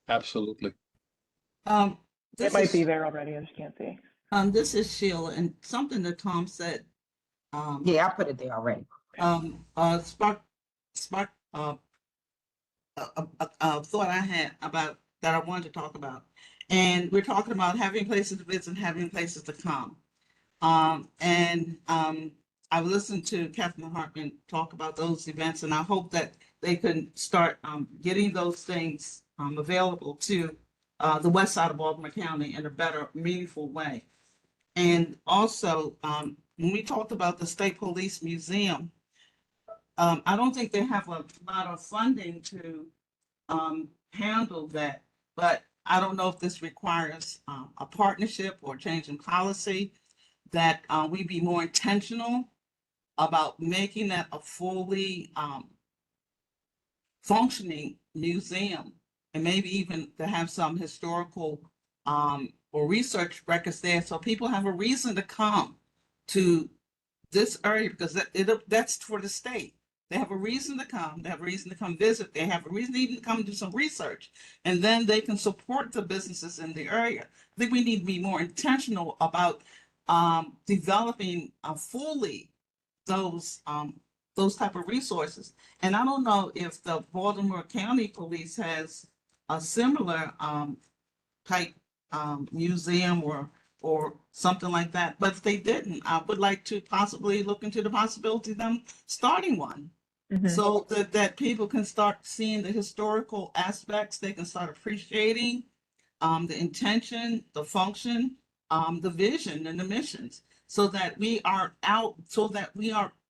Absolutely. It might be there already, I just can't see. This is Sheila, and something that Tom said. Yeah, I put it there already. Spark a thought I had about that I wanted to talk about. And we're talking about having places to visit and having places to come. I've listened to Catherine Hartman talk about those events, and I hope that they can start getting those things available to the west side of Baltimore County in a better, meaningful way. And also, when we talked about the State Police Museum, I don't think they have a lot of funding to handle that, but I don't know if this requires a partnership or change in policy, that we be more intentional about making that a fully functioning museum, and maybe even to have some historical or research records there, so people have a reason to come to this area, because that's for the state. They have a reason to come. They have a reason to come visit. They have a reason to even come do some research, and then they can support the businesses in the area. I think we need to be more intentional about developing fully those type of resources. And I don't know if the Baltimore County Police has a similar type museum or something like that. But if they didn't, I would like to possibly look into the possibility of them starting one. So that people can start seeing the historical aspects, they can start appreciating the intention, the function, the vision and the missions, so that we are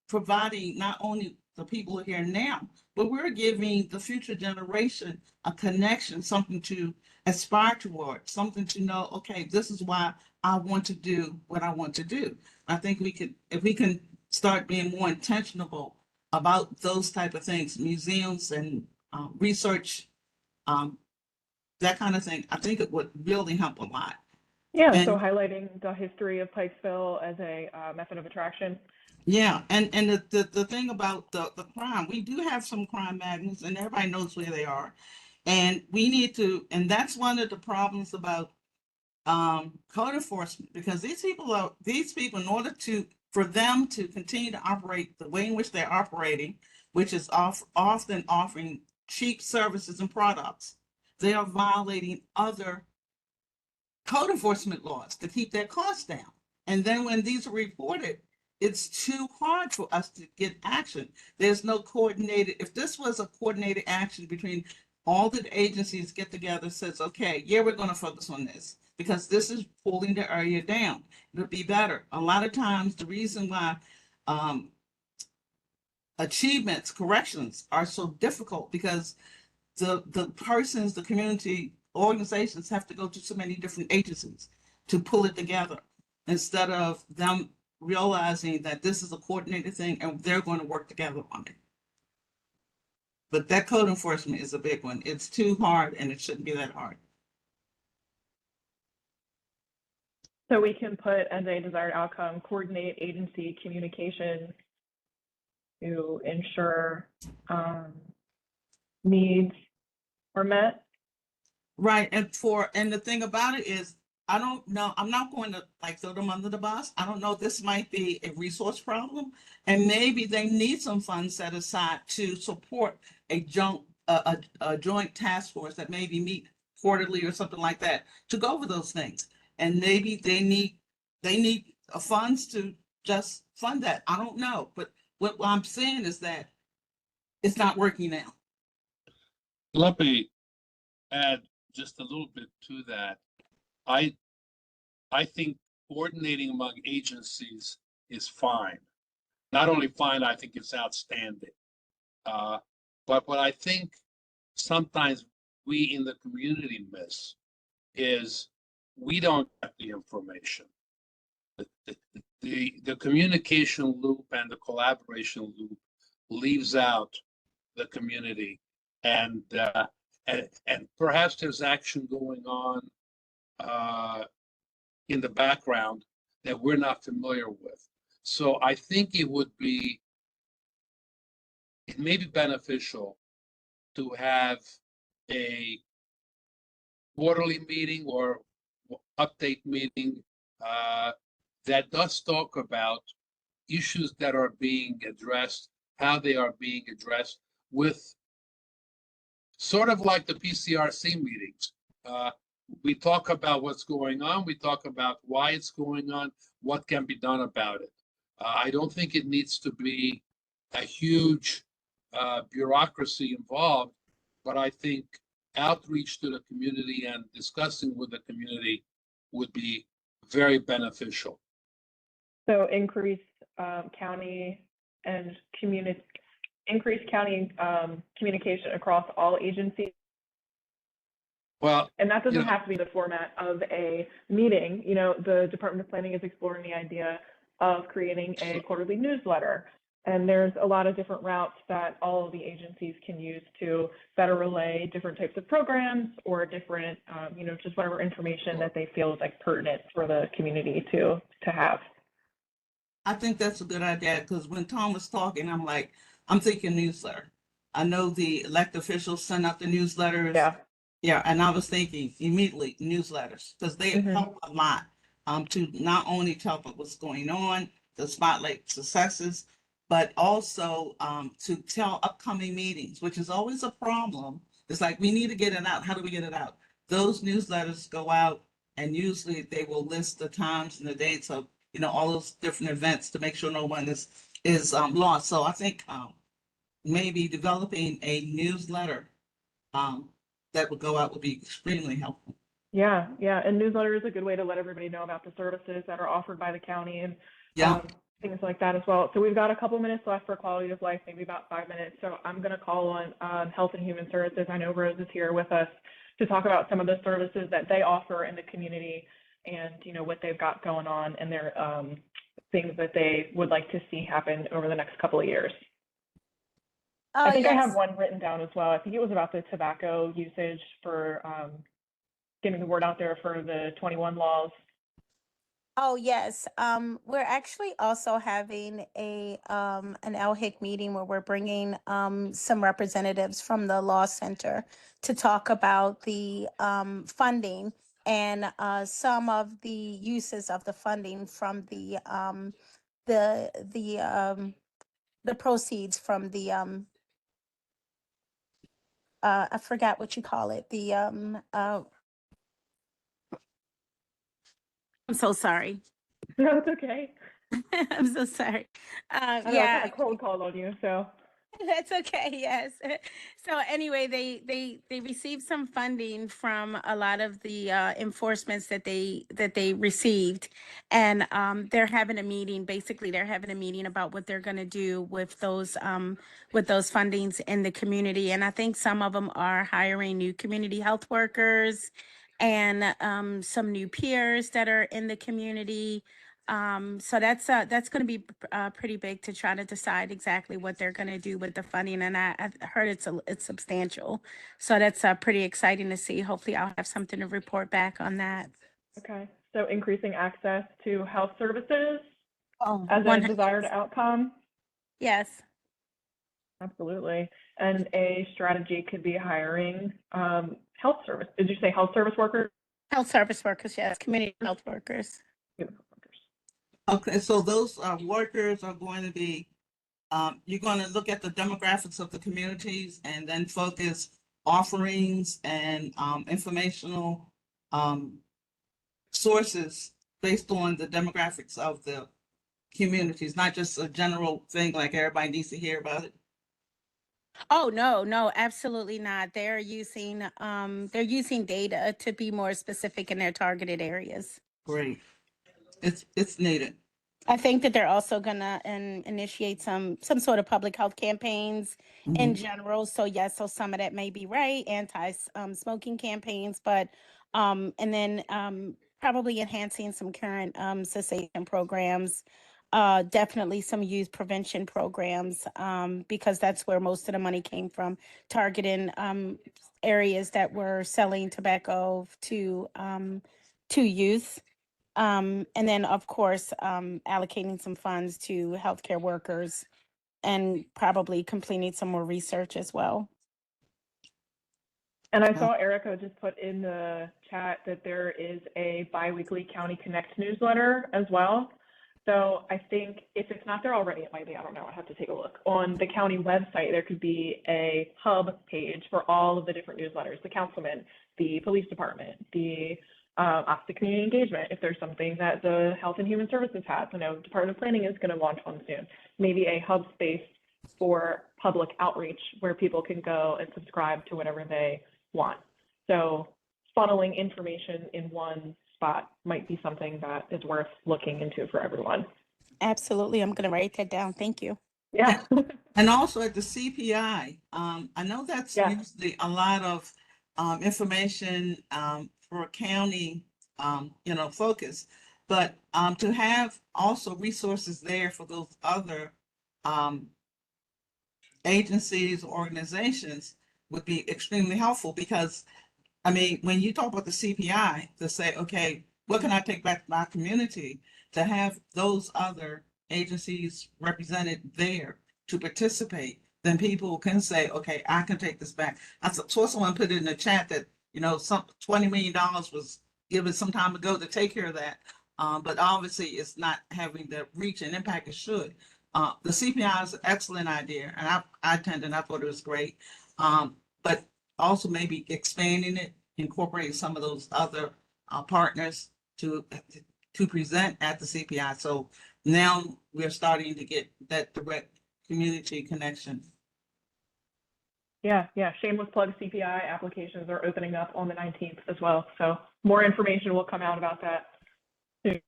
providing not only the people who are here now, but we're giving the future generation a connection, something to aspire toward, something to know, okay, this is why I want to do what I want to do. I think if we can start being more intentional about those type of things, museums and research, that kind of thing, I think it would really help a lot. Yeah, so highlighting the history of Pikesville as a method of attraction. Yeah, and the thing about the crime, we do have some crime magnets, and everybody knows where they are. And we need to, and that's one of the problems about code enforcement, because these people, in order for them to continue to operate the way in which they're operating, which is often offering cheap services and products, they are violating other code enforcement laws to keep their costs down. And then when these are reported, it's too hard for us to get action. There's no coordinated, if this was a coordinated action between all the agencies get together, says, okay, yeah, we're going to focus on this because this is pulling the area down. It'll be better. A lot of times the reason why achievements, corrections are so difficult, because the persons, the community organizations have to go to so many different agencies to pull it together, instead of them realizing that this is a coordinated thing and they're going to work together on it. But that code enforcement is a big one. It's too hard, and it shouldn't be that hard. So we can put as a desired outcome, coordinate agency communication to ensure needs are met. Right, and the thing about it is, I don't know. I'm not going to like throw them under the bus. I don't know. This might be a resource problem, and maybe they need some funds set aside to support a joint task force that maybe meet quarterly or something like that to go over those things. And maybe they need funds to just fund that. I don't know, but what I'm saying is that it's not working now. Let me add just a little bit to that. I think coordinating among agencies is fine. Not only fine, I think it's outstanding. But what I think sometimes we in the community miss is we don't get the information. The communication loop and the collaboration loop leaves out the community, and perhaps there's action going on in the background that we're not familiar with. So I think it may be beneficial to have a quarterly meeting or update meeting that does talk about issues that are being addressed, how they are being addressed, with sort of like the PCRC meetings. We talk about what's going on, we talk about why it's going on, what can be done about it. I don't think it needs to be a huge bureaucracy involved, but I think outreach to the community and discussing with the community would be very beneficial. So increase county and communication across all agencies. Well, and that doesn't have to be the format of a meeting. You know, the Department of Planning is exploring the idea of creating a quarterly newsletter. And there's a lot of different routes that all of the agencies can use to better relay different types of programs or different, just whatever information that they feel is like pertinent for the community to have. I think that's a good idea, because when Tom was talking, I'm thinking newsletter. I know the elected officials send out the newsletters. Yeah. Yeah, and I was thinking immediately newsletters, because they help a lot to not only tell about what's going on, to spotlight successes, but also to tell upcoming meetings, which is always a problem. It's like, we need to get it out. How do we get it out? Those newsletters go out, and usually they will list the times and the dates of all those different events to make sure no one is lost. So I think maybe developing a newsletter that would go out would be extremely helpful. Yeah, and newsletter is a good way to let everybody know about the services that are offered by the county and things like that as well. So we've got a couple minutes left for quality of life, maybe about 5 minutes. So I'm going to call on Health and Human Services. I know Rose is here with us to talk about some of the services that they offer in the community and what they've got going on and their things that they would like to see happen over the next couple of years. I think I have one written down as well. I think it was about the tobacco usage for getting the word out there for the 21 laws. Oh, yes. We're actually also having an LHIC meeting where we're bringing some representatives from the Law Center to talk about the funding and some of the uses of the funding from the proceeds from the I forgot what you call it. I'm so sorry. No, it's okay. I'm so sorry. I know, I kind of cold called on you, so. That's okay. Yes. So anyway, they received some funding from a lot of the enforcements that they received, and they're having a meeting. Basically, they're having a meeting about what they're going to do with those fundings in the community. And I think some of them are hiring new community health workers and some new peers that are in the community. So that's going to be pretty big to try to decide exactly what they're going to do with the funding, and I heard it's substantial. So that's pretty exciting to see. Hopefully, I'll have something to report back on that. Okay, so increasing access to health services as a 100%. desired outcome. Yes. Absolutely, and a strategy could be hiring health service. Did you say health service workers? Health service workers, yes, community health workers. Okay, so those workers are going to be, you're going to look at the demographics of the communities and then focus offerings and informational sources based on the demographics of the communities, not just a general thing like everybody needs to hear about it. Oh, no, no, absolutely not. They're using data to be more specific in their targeted areas. Great. It's needed. I think that they're also gonna initiate some sort of public health campaigns in general. So yes, so some of that may be right, smoking campaigns, but and then probably enhancing some current cessation programs. Definitely some youth prevention programs, because that's where most of the money came from, targeting areas that were selling tobacco to youth. And then, of course, allocating some funds to healthcare workers and probably completing some more research as well. And I saw Erica just put in the chat that there is a biweekly County Connect newsletter as well. So I think if it's not there already, it might be, I don't know, I have to take a look. On the county website, there could be a hub page for all of the different newsletters, the councilman, the police department, the Office of Community Engagement, if there's something that the Health and Human Services has. I know Department of Planning is going to launch one soon. Maybe a hub space for public outreach where people can go and subscribe to whatever they want. So funneling information in one spot might be something that is worth looking into for everyone. Absolutely. I'm going to write that down. Thank you. Yeah. And also at the CPI, I know that's usually a lot of information for county, focus, but to have also resources there for those other agencies, organizations would be extremely helpful because, I mean, when you talk about the CPI, to say, okay, what can I take back to my community, to have those other agencies represented there to participate, then people can say, okay, I can take this back. I saw someone put in the chat that, some $20 million was given some time ago to take care of that. But obviously it's not having the reach and impact it should. The CPI is an excellent idea, and I attended and I thought it was great. But also maybe expanding it, incorporating some of those other partners to present at the CPI. So now we're starting to get that direct community connection. Yeah. Shameless plug, CPI applications are opening up on the 19th as well. So more information will come out about that soon.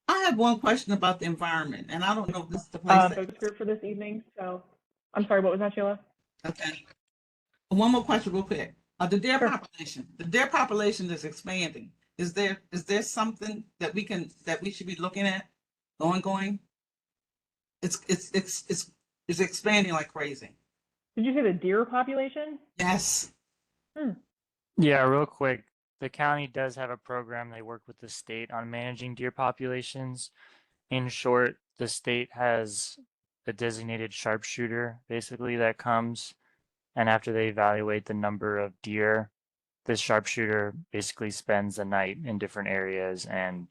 I have one question about the environment, and I don't know if this is the place. Focus group for this evening. So I'm sorry, what was that, Sheila? Okay. One more question real quick. The deer population. The deer population is expanding. Is there something that we should be looking at ongoing? It's expanding like crazy. Did you say the deer population? Yes. Yeah, real quick. The county does have a program. They work with the state on managing deer populations. In short, the state has a designated sharpshooter basically that comes, and after they evaluate the number of deer, this sharpshooter basically spends the night in different areas and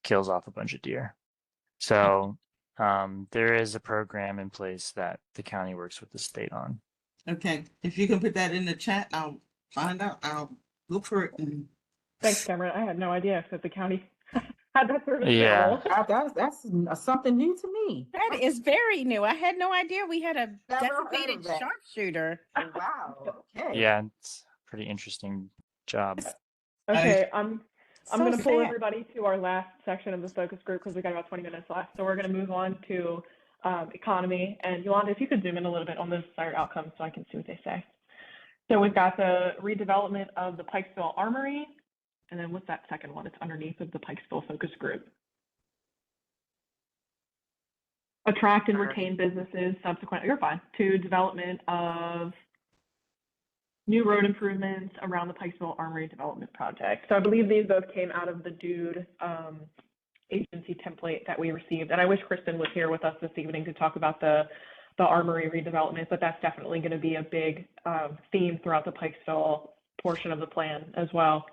kills off a bunch of deer. So there is a program in place that the county works with the state on. Okay, if you can put that in the chat, I'll find out. I'll look for it. Thanks, Cameron. I had no idea that the county had that service Yeah. That's something new to me. That is very new. I had no idea we had a Never heard of designated that. sharpshooter. Wow. Okay. Yeah, it's a pretty interesting job. Okay, I'm going to pull sad. everybody to our last section of the focus group because we got about 20 minutes left. So we're going to move on to economy. And Yolanda, if you could zoom in a little bit on those desired outcomes so I can see what they say. So we've got the redevelopment of the Pikesville Armory. And then what's that second one? It's underneath of the Pikesville focus group. Attract and retain businesses subsequent, you're fine, to development of new road improvements around the Pikesville Armory Development Project. So I believe these both came out of the DUDE agency template that we received. And I wish Kristen was here with us this evening to talk about the Armory redevelopment, but that's definitely going to be a big theme throughout the Pikesville portion of the plan as well.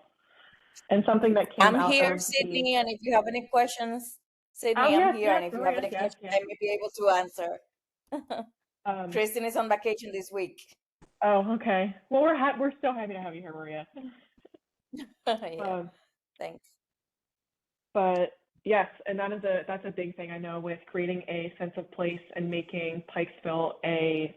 And something that came I'm out here, of the, Sydney, and if you have any questions, oh, Sydney, I'm yes, here, yes, and if you have Maria, any yes, questions, yes. I may be able to answer. Kristen is on vacation this week. Oh, okay. Well, we're still happy to have you here, Maria. Yeah, thanks. But yes, and that's a big thing I know with creating a sense of place and making Pikesville a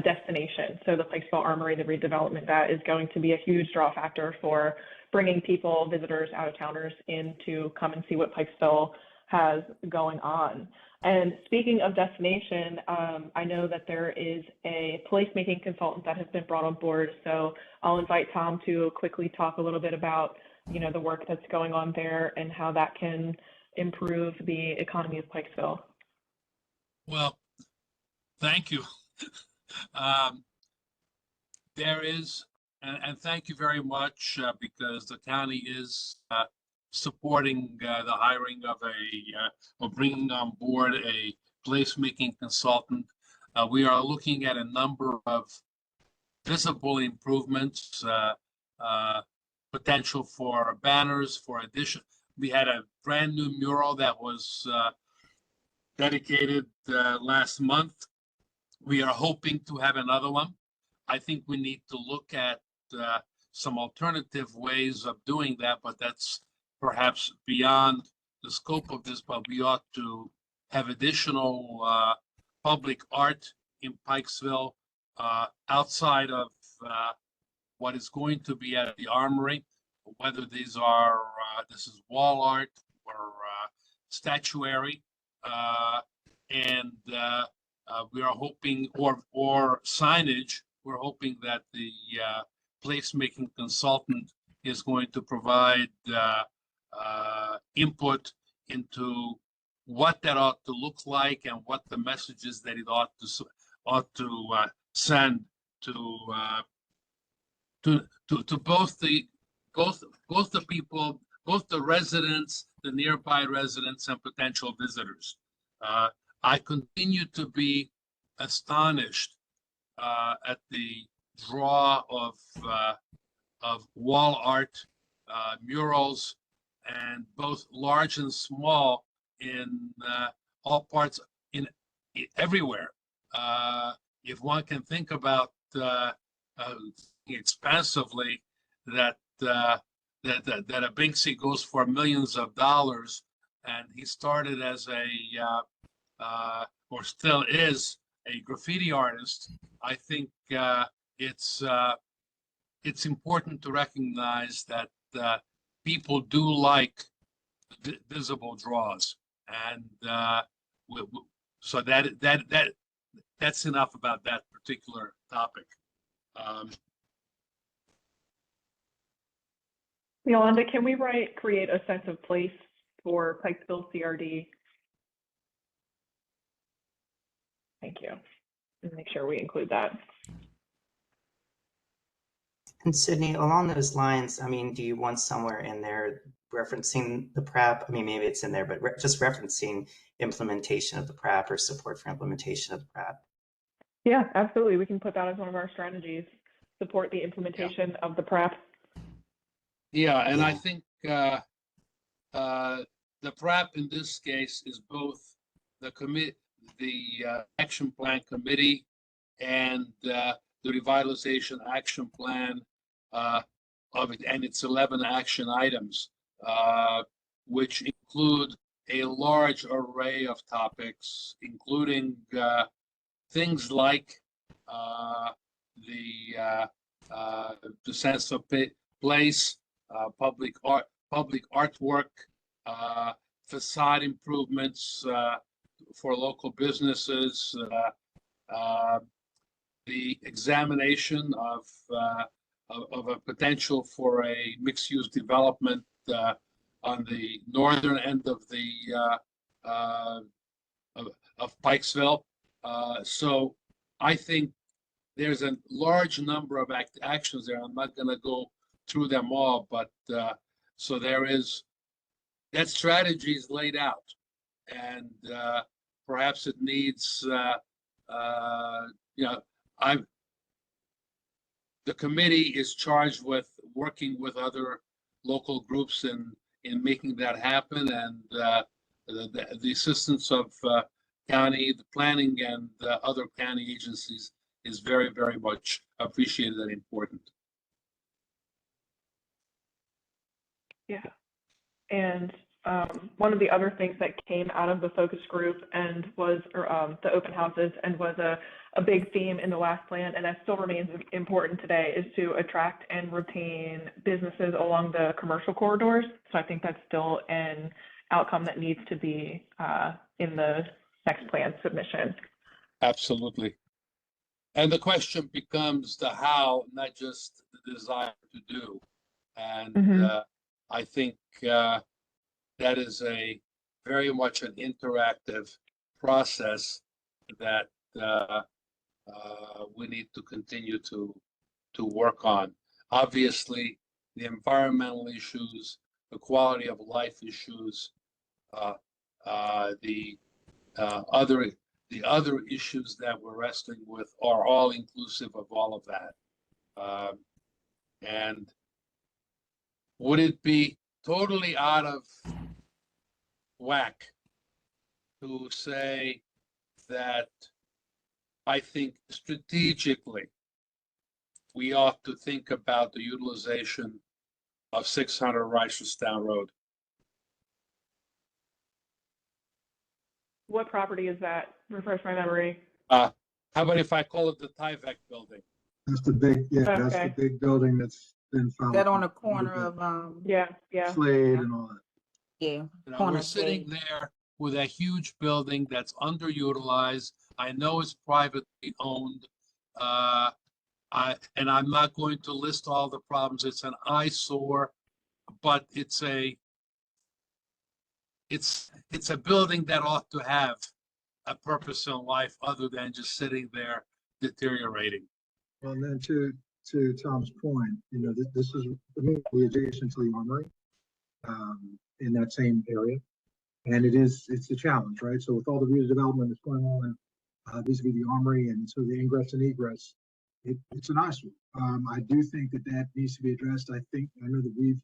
destination. So the Pikesville Armory, the redevelopment, that is going to be a huge draw factor for bringing people, visitors, out of towners in to come and see what Pikesville has going on. And speaking of destination, I know that there is a placemaking consultant that has been brought on board. So I'll invite Tom to quickly talk a little bit about, you know, the work that's going on there and how that can improve the economy of Pikesville. Well, thank you. There is, and thank you very much because the county is supporting the hiring of or bringing on board a placemaking consultant. We are looking at a number of visible improvements, potential for banners, for addition. We had a brand new mural that was dedicated last month. We are hoping to have another one. I think we need to look at some alternative ways of doing that, but that's perhaps beyond the scope of this, but we ought to have additional public art in Pikesville outside of what is going to be at the Armory, whether these are, this is wall art or statuary, and we are hoping, or signage. We're hoping that the placemaking consultant is going to provide input into what that ought to look like and what the messages that it ought to send to both the people, both the residents, the nearby residents, and potential visitors. I continue to be astonished at the draw of wall art, murals, and both large and small in all parts, everywhere. If one can think about expansively that a Banksy goes for millions of dollars, and he started as or still is a graffiti artist. I think it's important to recognize that people do like visible draws, and so that's enough about that particular topic. Yolanda, can we create a sense of place for Pikesville CRD? Thank you. And make sure we include that. And Sydney, along those lines, I mean, do you want somewhere in there referencing the PrEP? I mean, maybe it's in there, but just referencing implementation of the PrEP or support for implementation of the PrEP. Yeah, absolutely. We can put that as one of our strategies, support the implementation of the PrEP. Yeah, and I think the PrEP in this case is both the action plan committee and the revitalization action plan of it and its 11 action items, which include a large array of topics, including things like the sense of place, public artwork, facade improvements for local businesses, the examination of a potential for a mixed-use development on the northern end of of Pikesville. So I think there's a large number of actions there. I'm not going to go through them all, but so there is that strategy is laid out, and perhaps it needs the committee is charged with working with other local groups in making that happen, and the assistance of county, the planning, and other county agencies is very, very much appreciated and important. Yeah. And one of the other things that came out of the focus group and was the open houses and was a big theme in the last plan, and that still remains important today, is to attract and retain businesses along the commercial corridors. So I think that's still an outcome that needs to be in the next plan submission. Absolutely. And the question becomes the how, not just the desire to do. And I think that is a very much an interactive process that we need to continue to work on. Obviously, the environmental issues, the quality of life issues, the other issues that we're wrestling with are all inclusive of all of that. And would it be totally out of whack to say that I think strategically we ought to think about the utilization of 600 Reisterstown Road? What property is that? Refresh my memory. How about if I call it the Tyvek building? That's the big, yeah, that's Okay. the big building that's been found. That on the corner of, Yeah. Slade and all that. yeah, You know, corner we're of sitting Slade. there with a huge building that's underutilized. I know it's privately owned. And I'm not going to list all the problems. It's an eyesore, but it's a building that ought to have a purpose in life other than just sitting there deteriorating. Well, and then to Tom's point, you know, this is immediately adjacent to the armory in that same area. And it's a challenge, right? So with all the redevelopment that's going on vis-a-vis the armory, and so the ingress and egress, it's an eyesore. I do think that needs to be addressed. I know that we've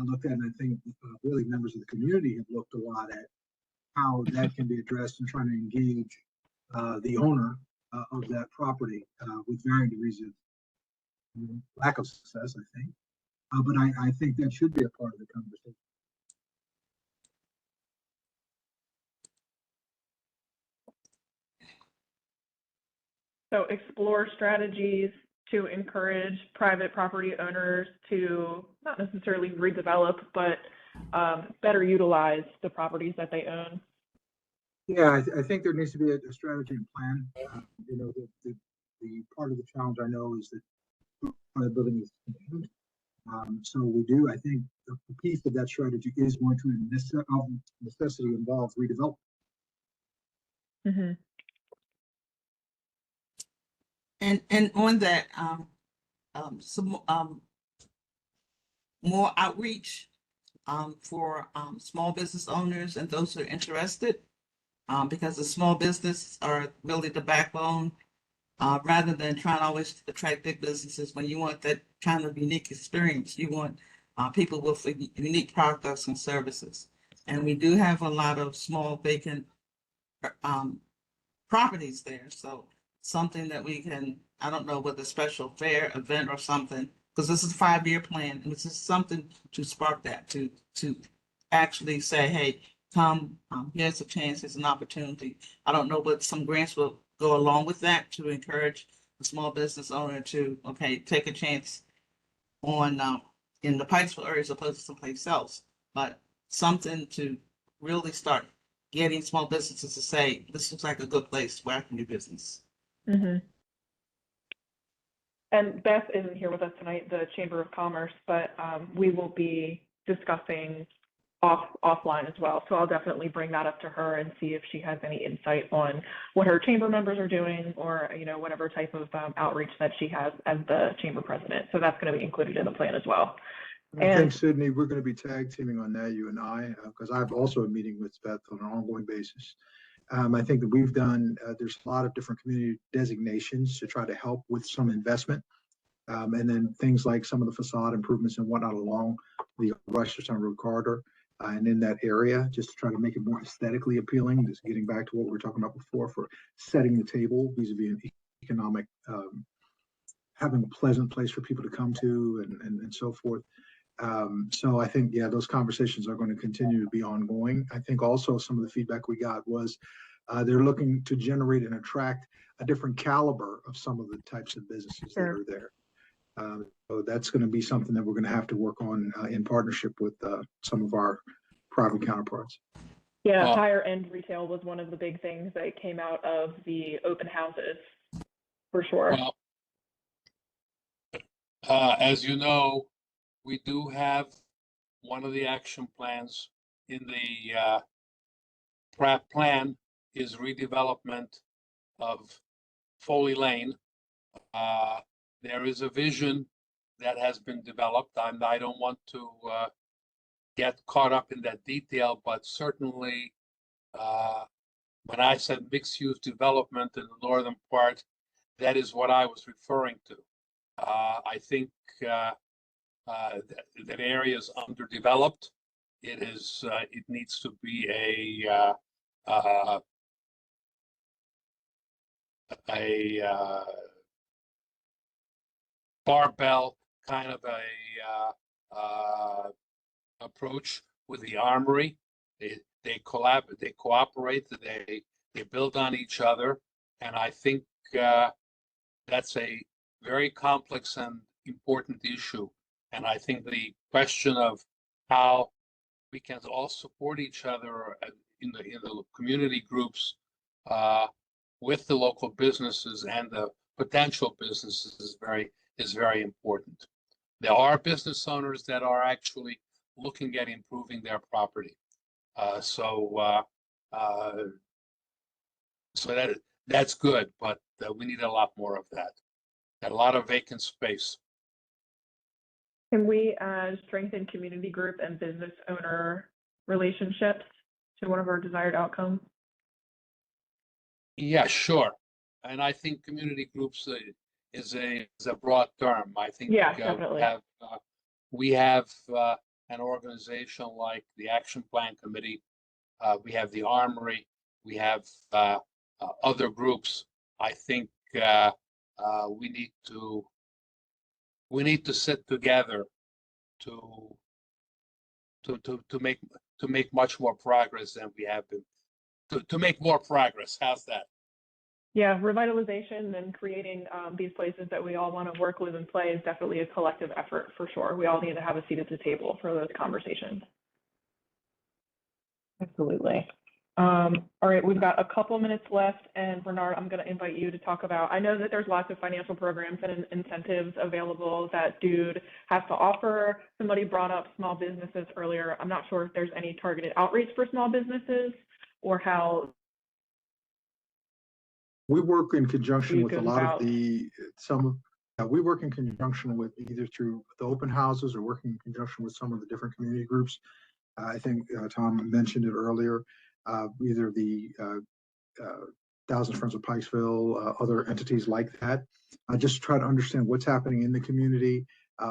looked at, and I think really members of the community have looked a lot at how that can be addressed and trying to engage the owner of that property with varying degrees of lack of success, I think. But I think that should be a part of the conversation. So explore strategies to encourage private property owners to not necessarily redevelop, but better utilize the properties that they own. Yeah, I think there needs to be a strategy and plan. You know, the part of the challenge I know is that the building is condemned. So we do, I think, a piece of that strategy is going to necessity involve redevelopment. Mm-hmm. And on that, some more outreach for small business owners and those who are interested, because the small business are really the backbone, rather than trying to always attract big businesses. When you want that kind of unique experience, you want people with unique products and services. And we do have a lot of small vacant properties there. So something that we can, I don't know, with a special fair event or something, because this is a 5-year plan, and this is something to spark that, to actually say, hey, come, here's a chance, here's an opportunity. I don't know, but some grants will go along with that to encourage the small business owner to, okay, take a chance on in the Pikesville area as opposed to someplace else. But something to really start getting small businesses to say, this looks like a good place where I can do business. Mm-hmm. And Beth isn't here with us tonight, the Chamber of Commerce, but we will be discussing offline as well. So I'll definitely bring that up to her and see if she has any insight on what her chamber members are doing, or, you know, whatever type of outreach that she has as the chamber president. So that's going to be included in the plan as well. I think, Sydney, we're going to be tag teaming on that, you and I, because I've also a meeting with Beth on an ongoing basis. I think that we've done, there's a lot of different community designations to try to help with some investment And then things like some of the facade improvements and whatnot along the Reisterstown Road corridor and in that area, just to try to make it more aesthetically appealing. Just getting back to what we were talking about before for setting the table vis-a-vis an economic, having a pleasant place for people to come to and so forth. So I think, yeah, those conversations are going to continue to be ongoing. I think also some of the feedback we got was they're looking to generate and attract a different caliber of some of the types of businesses that are there. So that's going to be something that we're going to have to work on in partnership with some of our private counterparts. Yeah, higher end retail was one of the big things that came out of the open houses, for sure. Well, as you know, we do have one of the action plans in the PrEP plan is redevelopment of Foley Lane. There is a vision that has been developed, and I don't want to get caught up in that detail, but certainly when I said mixed-use development in the northern part, that is what I was referring to. I think that area is underdeveloped. It is. It needs to be a barbell kind of a approach with the Armory. They collaborate, they cooperate, they build on each other, and I think that's a very complex and important issue. And I think the question of how we can all support each other in the community groups with the local businesses and the potential businesses is very important. There are business owners that are actually looking at improving their property. So that's good, but we need a lot more of that. A lot of vacant space. Can we strengthen community group and business owner relationships to one of our desired outcomes? Yeah, sure. And I think community groups is a broad term. I think definitely. We have an organization like the Action Plan Committee. We have the Armory. We have other groups. I think we need to sit together to make much more progress than we have been. To make more progress. How's that? Yeah, revitalization and creating these places that we all want to work, live, and play is definitely a collective effort for sure. We all need to have a seat at the table for those conversations. Absolutely. All right, we've got a couple minutes left, and Bernard, I'm going to invite you to talk about, I know that there's lots of financial programs and incentives available that Dude has to offer. Somebody brought up small businesses earlier. I'm not sure if there's any targeted outreach for small businesses or how. We work in conjunction with a lot of the, we work in conjunction with either through the open houses or working in conjunction with some of the different community groups. I think Tom mentioned it earlier, either the Thousand Friends of Pikesville, other entities like that. Just try to understand what's happening in the community,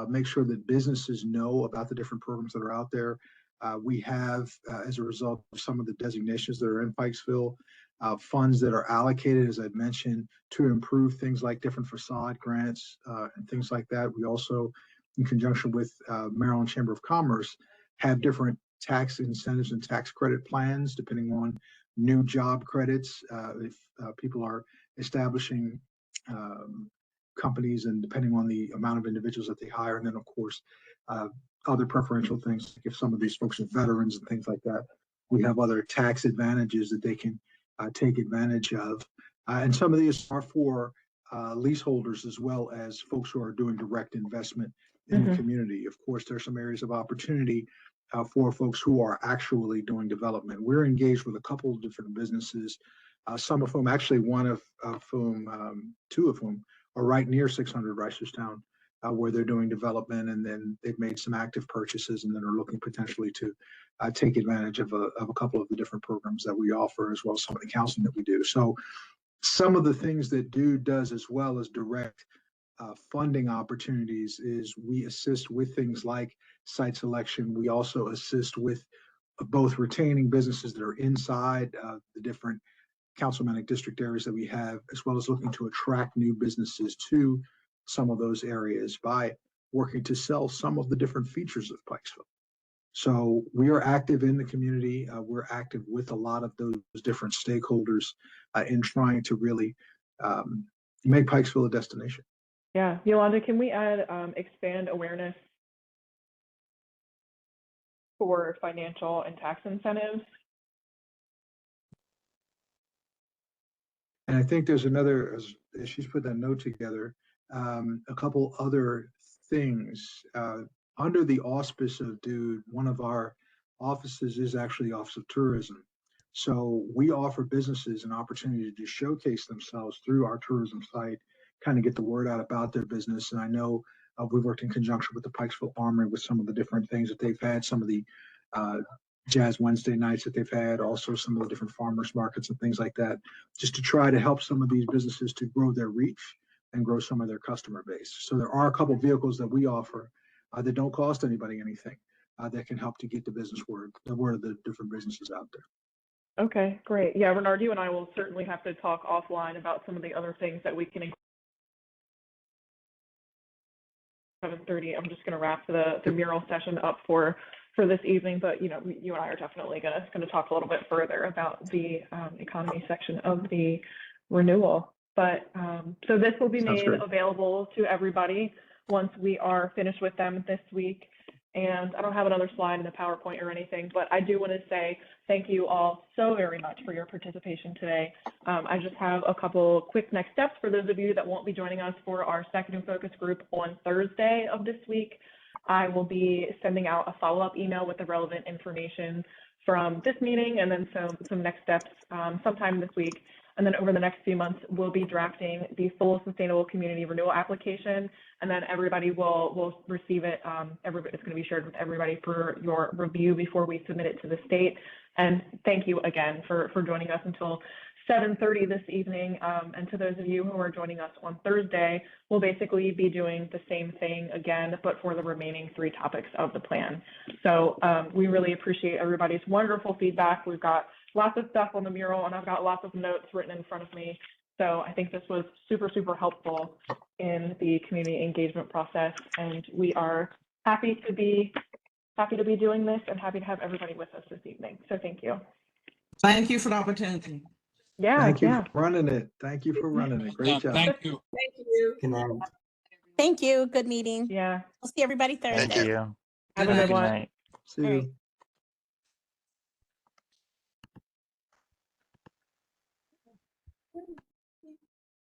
make sure that businesses know about the different programs that are out there. We have, as a result of some of the designations that are in Pikesville, funds that are allocated, as I mentioned, to improve things like different facade grants and things like that. We also, in conjunction with Maryland Chamber of Commerce, have different tax incentives and tax credit plans, depending on new job credits, if people are establishing companies and depending on the amount of individuals that they hire. And then, of course, other preferential things, like if some of these folks are veterans and things like that, we have other tax advantages that they can take advantage of. And some of these are for leaseholders as well as folks who are doing direct investment in the community. Of course, there are some areas of opportunity for folks who are actually doing development. We're engaged with a couple of different businesses, some of whom, actually one of whom, two of whom are right near 600 Reisterstown, where they're doing development, and then they've made some active purchases and then are looking potentially to take advantage of a couple of the different programs that we offer, as well as some of the counseling that we do. So some of the things that Dude does, as well as direct funding opportunities is we assist with things like site selection. We also assist with both retaining businesses that are inside the different councilmanic district areas that we have, as well as looking to attract new businesses to some of those areas by working to sell some of the different features of Pikesville. So we are active in the community. We're active with a lot of those different stakeholders in trying to really make Pikesville a destination. Yeah, Yolanda, can we add expand awareness for financial and tax incentives? And I think there's another, as she's put that note together, a couple other things. Under the auspice of DUDE, one of our offices is actually the Office of Tourism. So we offer businesses an opportunity to showcase themselves through our tourism site, kind of get the word out about their business. And I know we've worked in conjunction with the Pikesville Armory with some of the different things that they've had, some of the Jazz Wednesday nights that they've had, also some of the different farmers markets and things like that, just to try to help some of these businesses to grow their reach and grow some of their customer base. So there are a couple of vehicles that we offer that don't cost anybody anything that can help to get the word of the different businesses out there. Okay, great. Yeah, Bernard, you and I will certainly have to talk offline about some of the other things that we can include. 7:30. I'm just going to wrap the mural session up for this evening, but you and I are definitely going to talk a little bit further about the economy section of the renewal. But so this will be made available to everybody once we are finished with them this week. And I don't have another slide in the PowerPoint or anything, but I do want to say thank you all so very much for your participation today. I just have a couple quick next steps for those of you that won't be joining us for our second and focus group on Thursday of this week. I will be sending out a follow-up email with the relevant information from this meeting and then some next steps sometime this week. And then over the next few months, we'll be drafting the full sustainable community renewal application, and then everybody will receive it. It's going to be shared with everybody for your review before we submit it to the state. And thank you again for joining us until 7:30 this evening. And to those of you who are joining us on Thursday, we'll basically be doing the same thing again, but for the remaining 3 topics of the plan. So we really appreciate everybody's wonderful feedback. We've got lots of stuff on the mural, and I've got lots of notes written in front of me. So I think this was super, super helpful in the community engagement process. And we are happy to be doing this and happy to have everybody with us this evening. So thank you. Thank you for the opportunity. Yeah. Thank you for running it. Thank you for running it. Great job. Thank you. Thank you. Good night. Thank you. Good meeting. Yeah. We'll see everybody Thursday. Thank you. Have a good one. night. See you. All right.